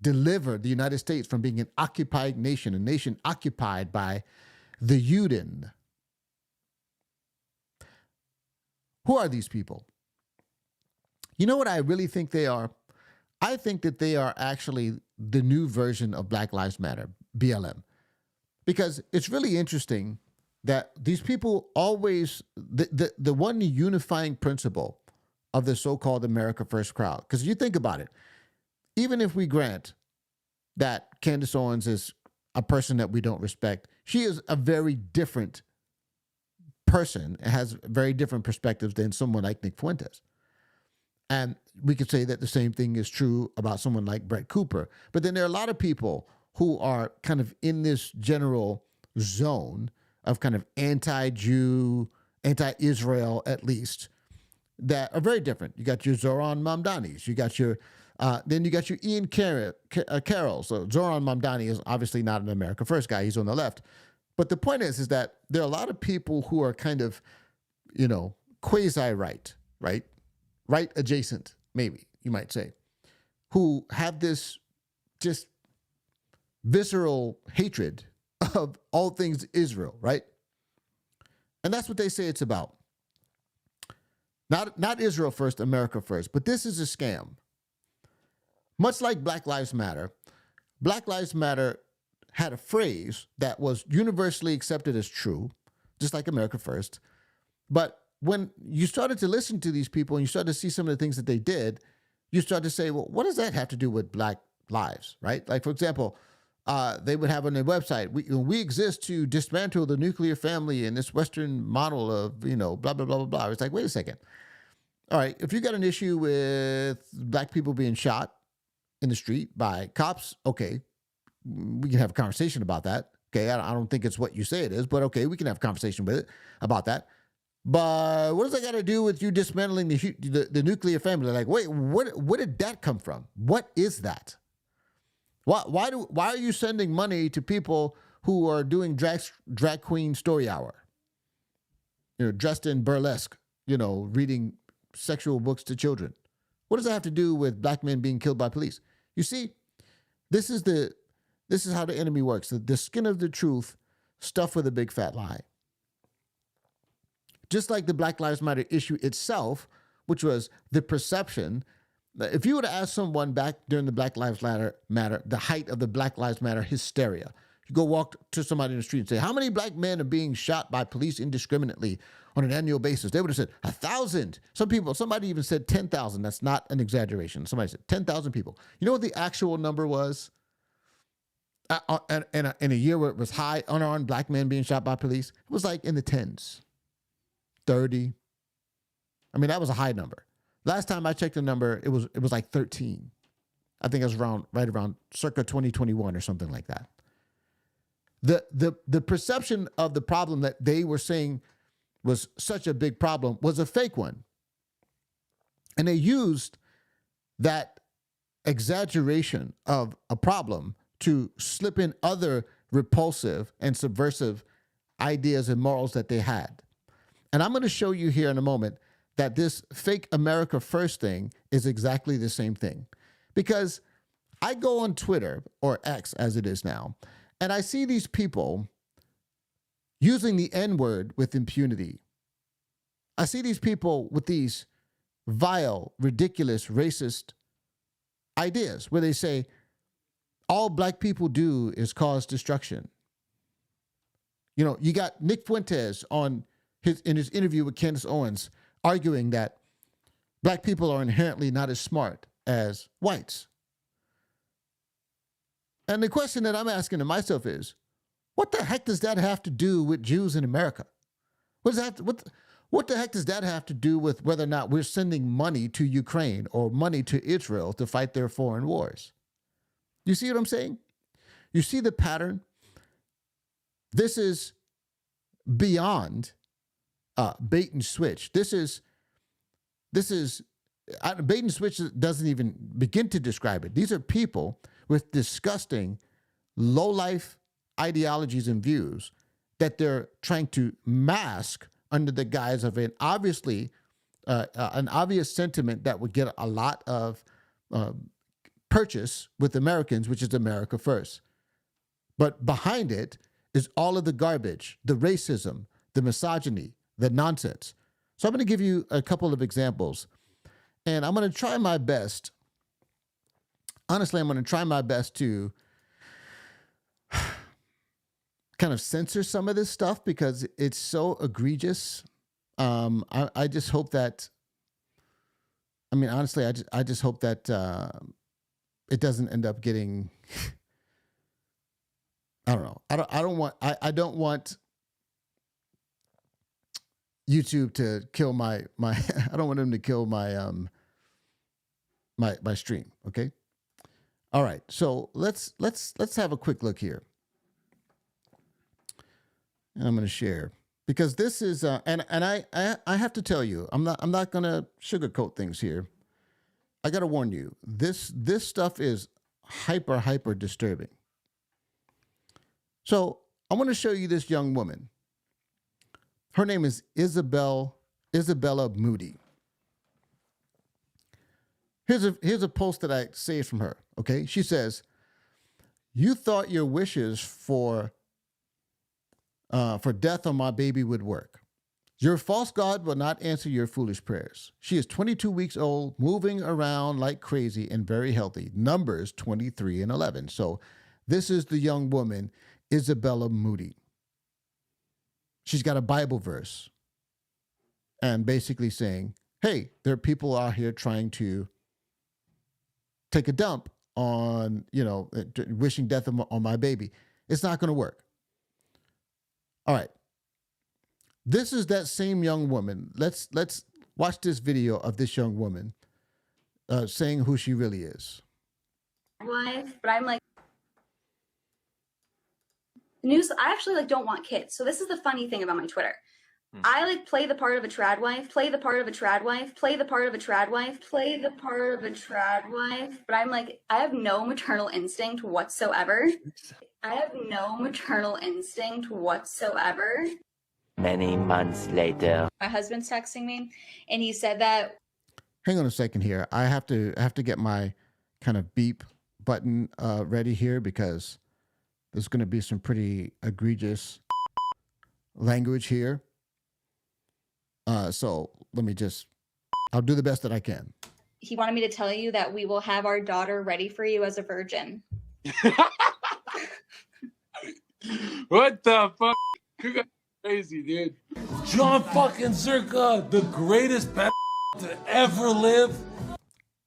A: deliver the United States from being an occupied nation, a nation occupied by the Uden. Who are these people? You know what I really think they are? I think that they are actually the new version of Black Lives Matter, BLM. Because it's really interesting that these people always, the one unifying principle of the so-called America First crowd, because you think about it, even if we grant that Candace Owens is a person that we don't respect, she is a very different person and has very different perspectives than someone like Nick Fuentes. And we could say that the same thing is true about someone like Brett Cooper. But then there are a lot of people who are kind of in this general zone of kind of anti-Jew, anti-Israel at least, that are very different. You got your Zoran Mamdanis. You got your then you got your Ian Carroll. So Zoran Mamdani is obviously not an America First guy. He's on the left. But the point is that there are a lot of people who are kind of, quasi-right, right? Right adjacent, maybe you might say, who have this just visceral hatred of all things Israel, right? And that's what they say it's about. Not Israel first, America first, but this is a scam. Much like Black Lives Matter had a phrase that was universally accepted as true, just like America First. But when you started to listen to these people and you started to see some of the things that they did, you started to say, well, what does that have to do with Black lives, right? Like, for example, they would have on their website, we exist to dismantle the nuclear family in this Western model of, blah, blah, blah, blah, blah. It's like, wait a second. All right, if you got an issue with Black people being shot in the street by cops, okay, we can have a conversation about that. Okay, I don't think it's what you say it is, but okay, we can have a conversation with it about that. But what does that got to do with you dismantling the nuclear family? Like, wait, what did that come from? What is that? Why are you sending money to people who are doing drag queen story hour? Dressed in burlesque, reading sexual books to children. What does that have to do with Black men being killed by police? You see, this is how the enemy works. The skin of the truth stuffed with a big fat lie. Just like the Black Lives Matter issue itself, which was the perception If you were to ask someone back during the Black Lives Matter, the height of the Black Lives Matter hysteria, you go walk to somebody in the street and say, how many black men are being shot by police indiscriminately on an annual basis? They would have said 1,000. Somebody even said 10,000. That's not an exaggeration. Somebody said 10,000 people. You know what the actual number was? In a year where it was high unarmed black men being shot by police, it was like in the tens, 30. I mean, that was a high number. Last time I checked the number, it was like 13. I think it was right around circa 2021 or something like that. The perception of the problem that they were saying was such a big problem was a fake one. And they used that exaggeration of a problem to slip in other repulsive and subversive ideas and morals that they had. And I'm going to show you here in a moment that this fake America First thing is exactly the same thing. Because I go on Twitter, or X as it is now, and I see these people using the N-word with impunity. I see these people with these vile, ridiculous, racist ideas where they say, all black people do is cause destruction. You know, you got Nick Fuentes in his interview with Candace Owens arguing that black people are inherently not as smart as whites. And the question that I'm asking to myself is, what the heck does that have to do with Jews in America? What the heck does that have to do with whether or not we're sending money to Ukraine or money to Israel to fight their foreign wars? You see what I'm saying? You see the pattern? This is beyond bait and switch. This is bait and switch doesn't even begin to describe it. These are people with disgusting, low-life ideologies and views that they're trying to mask under the guise of an obvious sentiment that would get a lot of purchase with Americans, which is America First. But behind it is all of the garbage, the racism, the misogyny, the nonsense. So I'm going to give you a couple of examples, and I'm going to try my best. Honestly, I'm going to try my best to kind of censor some of this stuff because it's so egregious. I just hope that, I mean, honestly, I just hope that it doesn't end up getting, I don't know. I don't want YouTube to kill my I don't want them to kill my my stream. Okay. All right. So let's have a quick look here. And I'm going to share because this is and I have to tell you, I'm not going to sugarcoat things here. I got to warn you. This stuff is hyper disturbing. So I want to show you this young woman. Her name is Isabella Moody. Here's a post that I saved from her. Okay, she says, "You thought your wishes for death on my baby would work. Your false god will not answer your foolish prayers. She is 22 weeks old, moving around like crazy and very healthy." Numbers 23 and 11. So this is the young woman, Isabella Moody. She's got a Bible verse and basically saying, hey, there are people out here trying to take a dump on, wishing death on my baby. It's not going to work. All right. This is that same young woman. Let's watch this video of this young woman saying who she really is.
I: Wife, but I'm like, news. I actually don't want kids. So this is the funny thing about my Twitter. I play the part of a trad wife, play the part of a trad wife, play the part of a trad wife, play the part of a trad wife. But I'm like, I have no maternal instinct whatsoever.
J: Many months later.
I: My husband's texting me and he said that.
A: Hang on a second here. I have to get my kind of beep button ready here because there's going to be some pretty egregious language here. So let me I'll do the best that I can.
I: he wanted me to tell you that we will have our daughter ready for you as a virgin.
K: What the fuck? You guys are crazy, dude. John fucking Zerka, the greatest to ever live.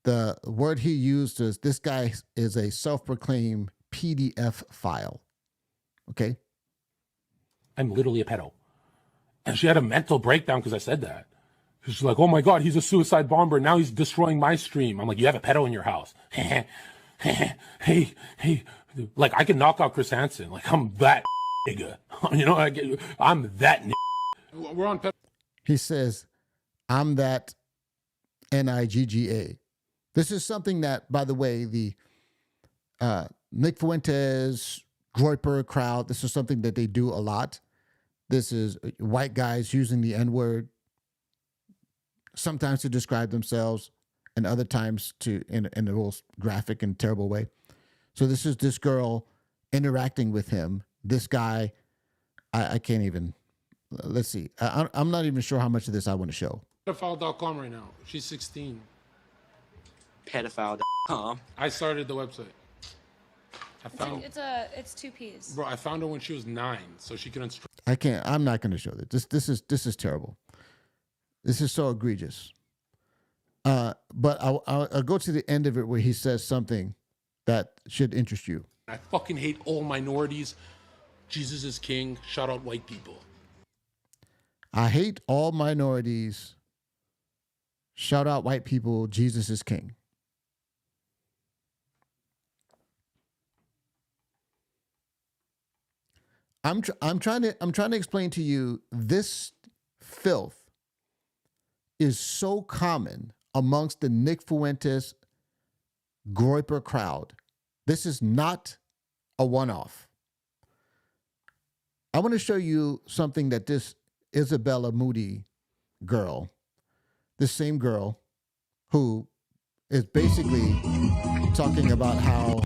A: The word he used is, this guy is a self-proclaimed PDF file. Okay?
K: I'm literally a pedo. And she had a mental breakdown because I said that. She's like, oh my God, he's a suicide bomber. Now he's destroying my stream. I'm like, you have a pedo in your house. hey, like I can knock out Chris Hansen. Like I'm that nigga. You know, I'm that nigga. We're on pedo.
A: He says, I'm that Nigga. This is something that, by the way, the Nick Fuentes, Groyper crowd, this is something that they do a lot. This is white guys using the N-word, sometimes to describe themselves, and other times to in a most graphic and terrible way. So this is this girl interacting with him. This guy, I can't even, let's see. I'm not even sure how much of this I want to show.
K: Pedophile.com right now. She's 16.
L: Pedophile.com.
K: I started the website. I found
I: It's 2 P's.
K: bro. I found her when she was 9, so she can instruct.
A: I can't. I'm not going to show this. This is terrible. This is so egregious. But I'll go to the end of it where he says something that should interest you.
K: I fucking hate all minorities. Jesus is king. Shout out white people.
A: I hate all minorities. Shout out white people. Jesus is king. I'm trying to explain to you, this filth is so common amongst the Nick Fuentes Groyper crowd. This is not a one-off. I want to show you something that this Isabella Moody girl, this same girl who is basically talking about how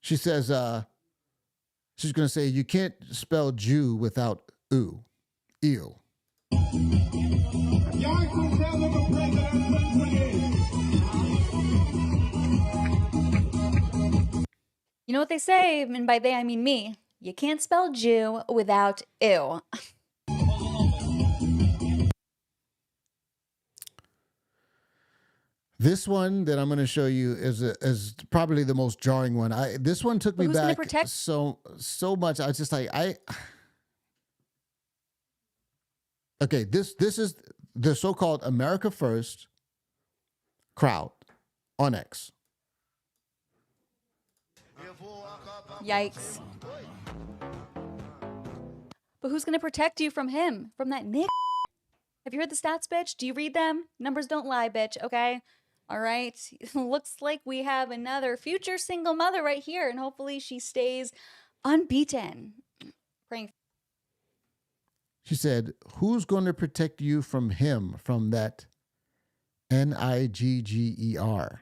A: she says she's going to say you can't spell Jew without ooh, ew.
I: You know what they say, and by they I mean me. You can't spell Jew without ew.
A: This one that I'm going to show you is probably the most jarring one. This one took me back so much. I was just like, okay, this is the so-called America First crowd on X.
I: Yikes. But who's gonna protect you from him? From that Nick? Have you heard the stats, bitch? Do you read them? Numbers don't lie, bitch, okay? All right. Looks like we have another future single mother right here, and hopefully she stays unbeaten. Praying.
A: She said, who's going to protect you from him, from that Nigger?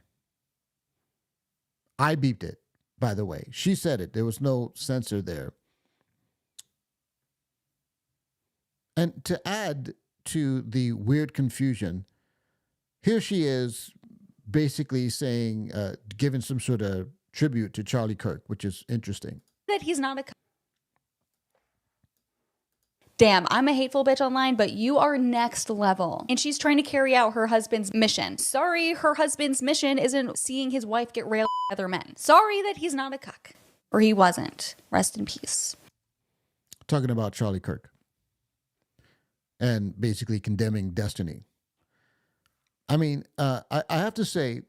A: I beeped it, by the way. She said it. There was no censor there. And to add to the weird confusion, here she is basically saying, giving some sort of tribute to Charlie Kirk, which is interesting.
I: That he's not a... Damn, I'm a hateful bitch online, but you are next level. And she's trying to carry out her husband's mission. Sorry, her husband's mission isn't seeing his wife get railed by other men. Sorry that he's not a cuck. Or he wasn't. Rest in peace.
A: Talking about Charlie Kirk. And basically condemning Destiny. I mean, I have to say,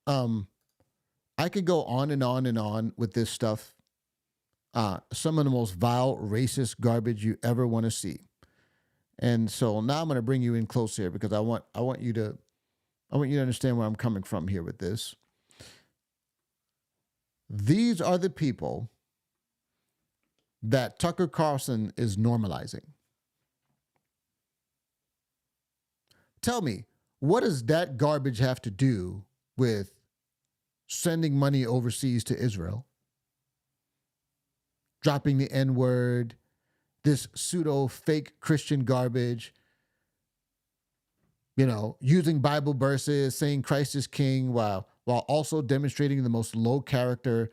A: I could go on and on and on with this stuff. Some of the most vile, racist garbage you ever want to see. And so now I'm going to bring you in close here because I want you to understand where I'm coming from here with this. These are the people that Tucker Carlson is normalizing. Tell me, what does that garbage have to do with sending money overseas to Israel? Dropping the N-word, this pseudo fake Christian garbage, using Bible verses, saying Christ is king while also demonstrating the most low character.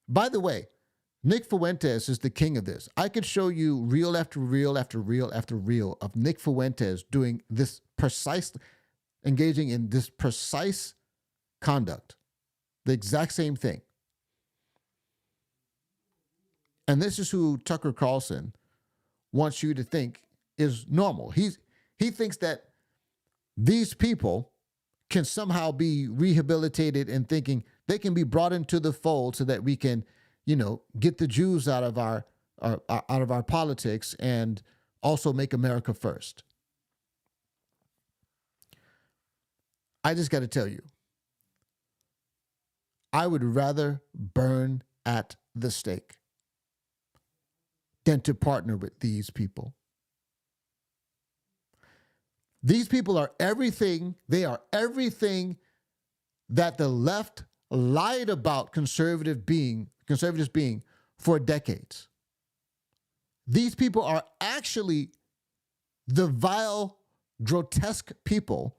A: By the way, Nick Fuentes is the king of this. I could show you reel after reel after reel after reel of Nick Fuentes doing this engaging in this precise conduct, the exact same thing. And this is who Tucker Carlson wants you to think is normal. He thinks that these people can somehow be rehabilitated and thinking they can be brought into the fold so that we can, get the Jews out of our politics and also make America first. I just got to tell you, I would rather burn at the stake than to partner with these people. These people are everything. They are everything that the left lied about conservatives being for decades. These people are actually the vile, grotesque people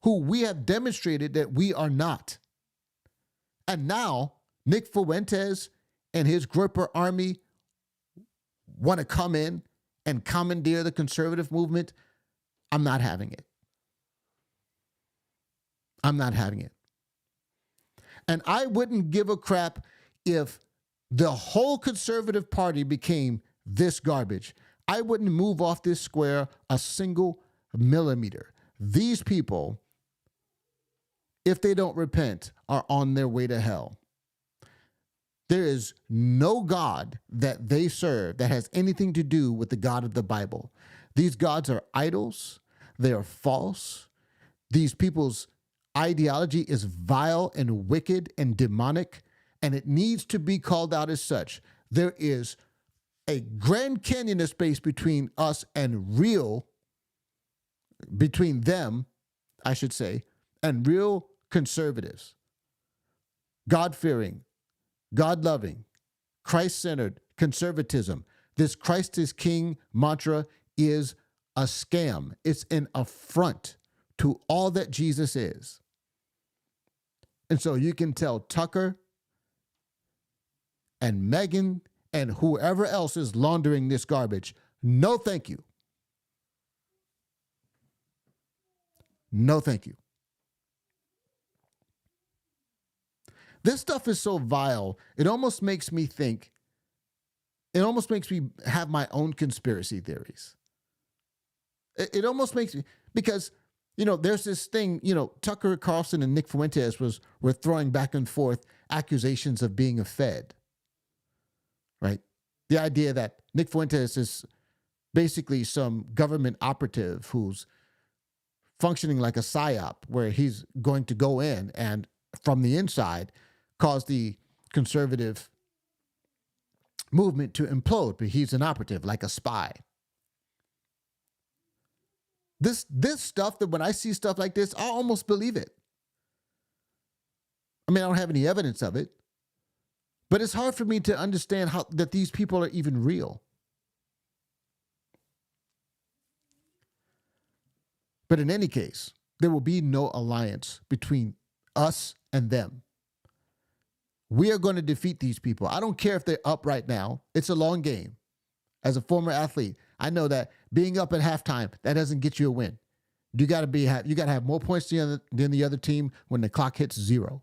A: who we have demonstrated that we are not. And now Nick Fuentes and his Gripper army want to come in and commandeer the conservative movement. I'm not having it. I'm not having it. And I wouldn't give a crap if the whole conservative party became this garbage. I wouldn't move off this square a single millimeter. These people, if they don't repent, are on their way to hell. There is no God that they serve that has anything to do with the God of the Bible. These gods are idols. They are false. These people's ideology is vile and wicked and demonic, and it needs to be called out as such. There is a Grand Canyon of space between us and between them, I should say, and real conservatives. God-fearing, God-loving, Christ-centered conservatism. This Christ is King mantra is a scam. It's an affront to all that Jesus is. And so you can tell Tucker and Megyn and whoever else is laundering this garbage, no thank you. No thank you. This stuff is so vile, it almost makes me have my own conspiracy theories. It almost makes me, because, there's this thing, Tucker Carlson and Nick Fuentes were throwing back and forth accusations of being a Fed, right? The idea that Nick Fuentes is basically some government operative who's functioning like a psyop, where he's going to go in and from the inside cause the conservative movement to implode, but he's an operative, like a spy. This stuff, that when I see stuff like this, I almost believe it. I mean, I don't have any evidence of it, but it's hard for me to understand how that these people are even real. But in any case, there will be no alliance between us and them. We are going to defeat these people. I don't care if they're up right now. It's a long game. As a former athlete, I know that being up at halftime, that doesn't get you a win. You got to have more points than the other team when the clock hits 0.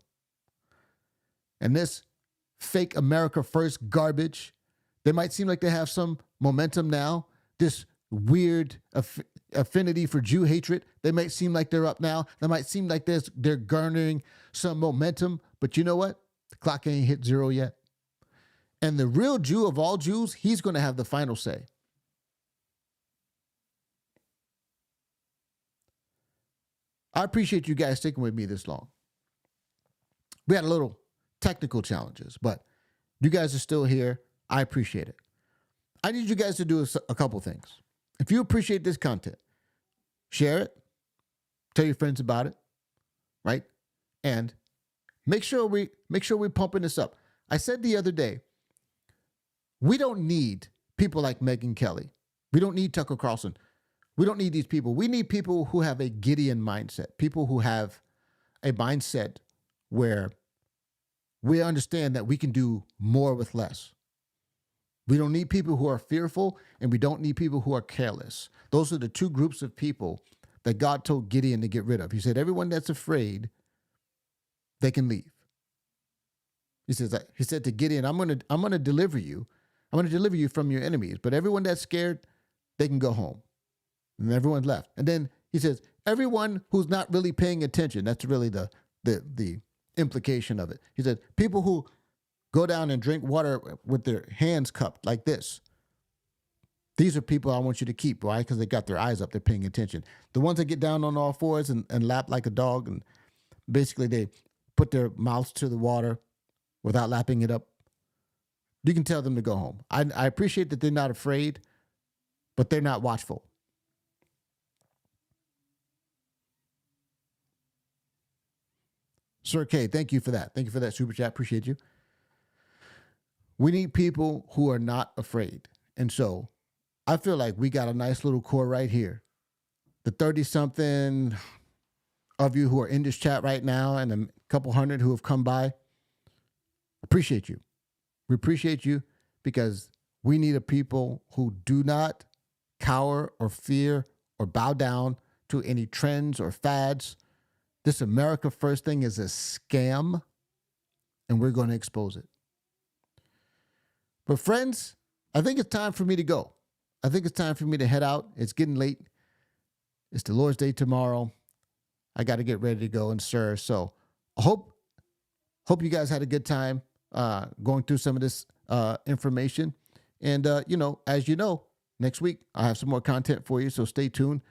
A: And this fake America first garbage, they might seem like they have some momentum now. This weird affinity for Jew hatred, they might seem like they're up now. They might seem like they're garnering some momentum. But you know what? The clock ain't hit 0 yet. And the real Jew of all Jews, he's going to have the final say. I appreciate you guys sticking with me this long. We had a little technical challenges, but you guys are still here. I appreciate it. I need you guys to do a couple things. If you appreciate this content, share it, tell your friends about it, right? And make sure we're pumping this up. I said the other day, we don't need people like Megyn Kelly. We don't need Tucker Carlson. We don't need these people. We need people who have a Gideon mindset, people who have a mindset where we understand that we can do more with less. We don't need people who are fearful, and we don't need people who are careless. Those are the two groups of people that God told Gideon to get rid of. He said, everyone that's afraid, they can leave. He said to Gideon, I'm gonna deliver you. I'm gonna deliver you from your enemies. But everyone that's scared, they can go home. And everyone left. And then he says, everyone who's not really paying attention, that's really the implication of it. He said, people who go down and drink water with their hands cupped like this. These are people I want you to keep, right? Because they got their eyes up, they're paying attention. The ones that get down on all fours and lap like a dog, and basically they put their mouths to the water without lapping it up, you can tell them to go home. I appreciate that they're not afraid, but they're not watchful. Sir K, thank you for that. Thank you for that super chat. Appreciate you. We need people who are not afraid. And so I feel like we got a nice little core right here. The 30-something of you who are in this chat right now and a couple hundred who have come by, appreciate you. We appreciate you because we need a people who do not cower or fear or bow down to any trends or fads. This America First thing is a scam, and we're going to expose it. But friends, I think it's time for me to go. I think it's time for me to head out. It's getting late. It's the Lord's Day tomorrow. I got to get ready to go and serve. So I hope you guys had a good time going through some of this information. And, as you know, next week I'll have some more content for you. So stay tuned.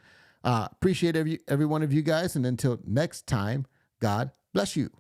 A: Appreciate every one of you guys. And until next time, God bless you.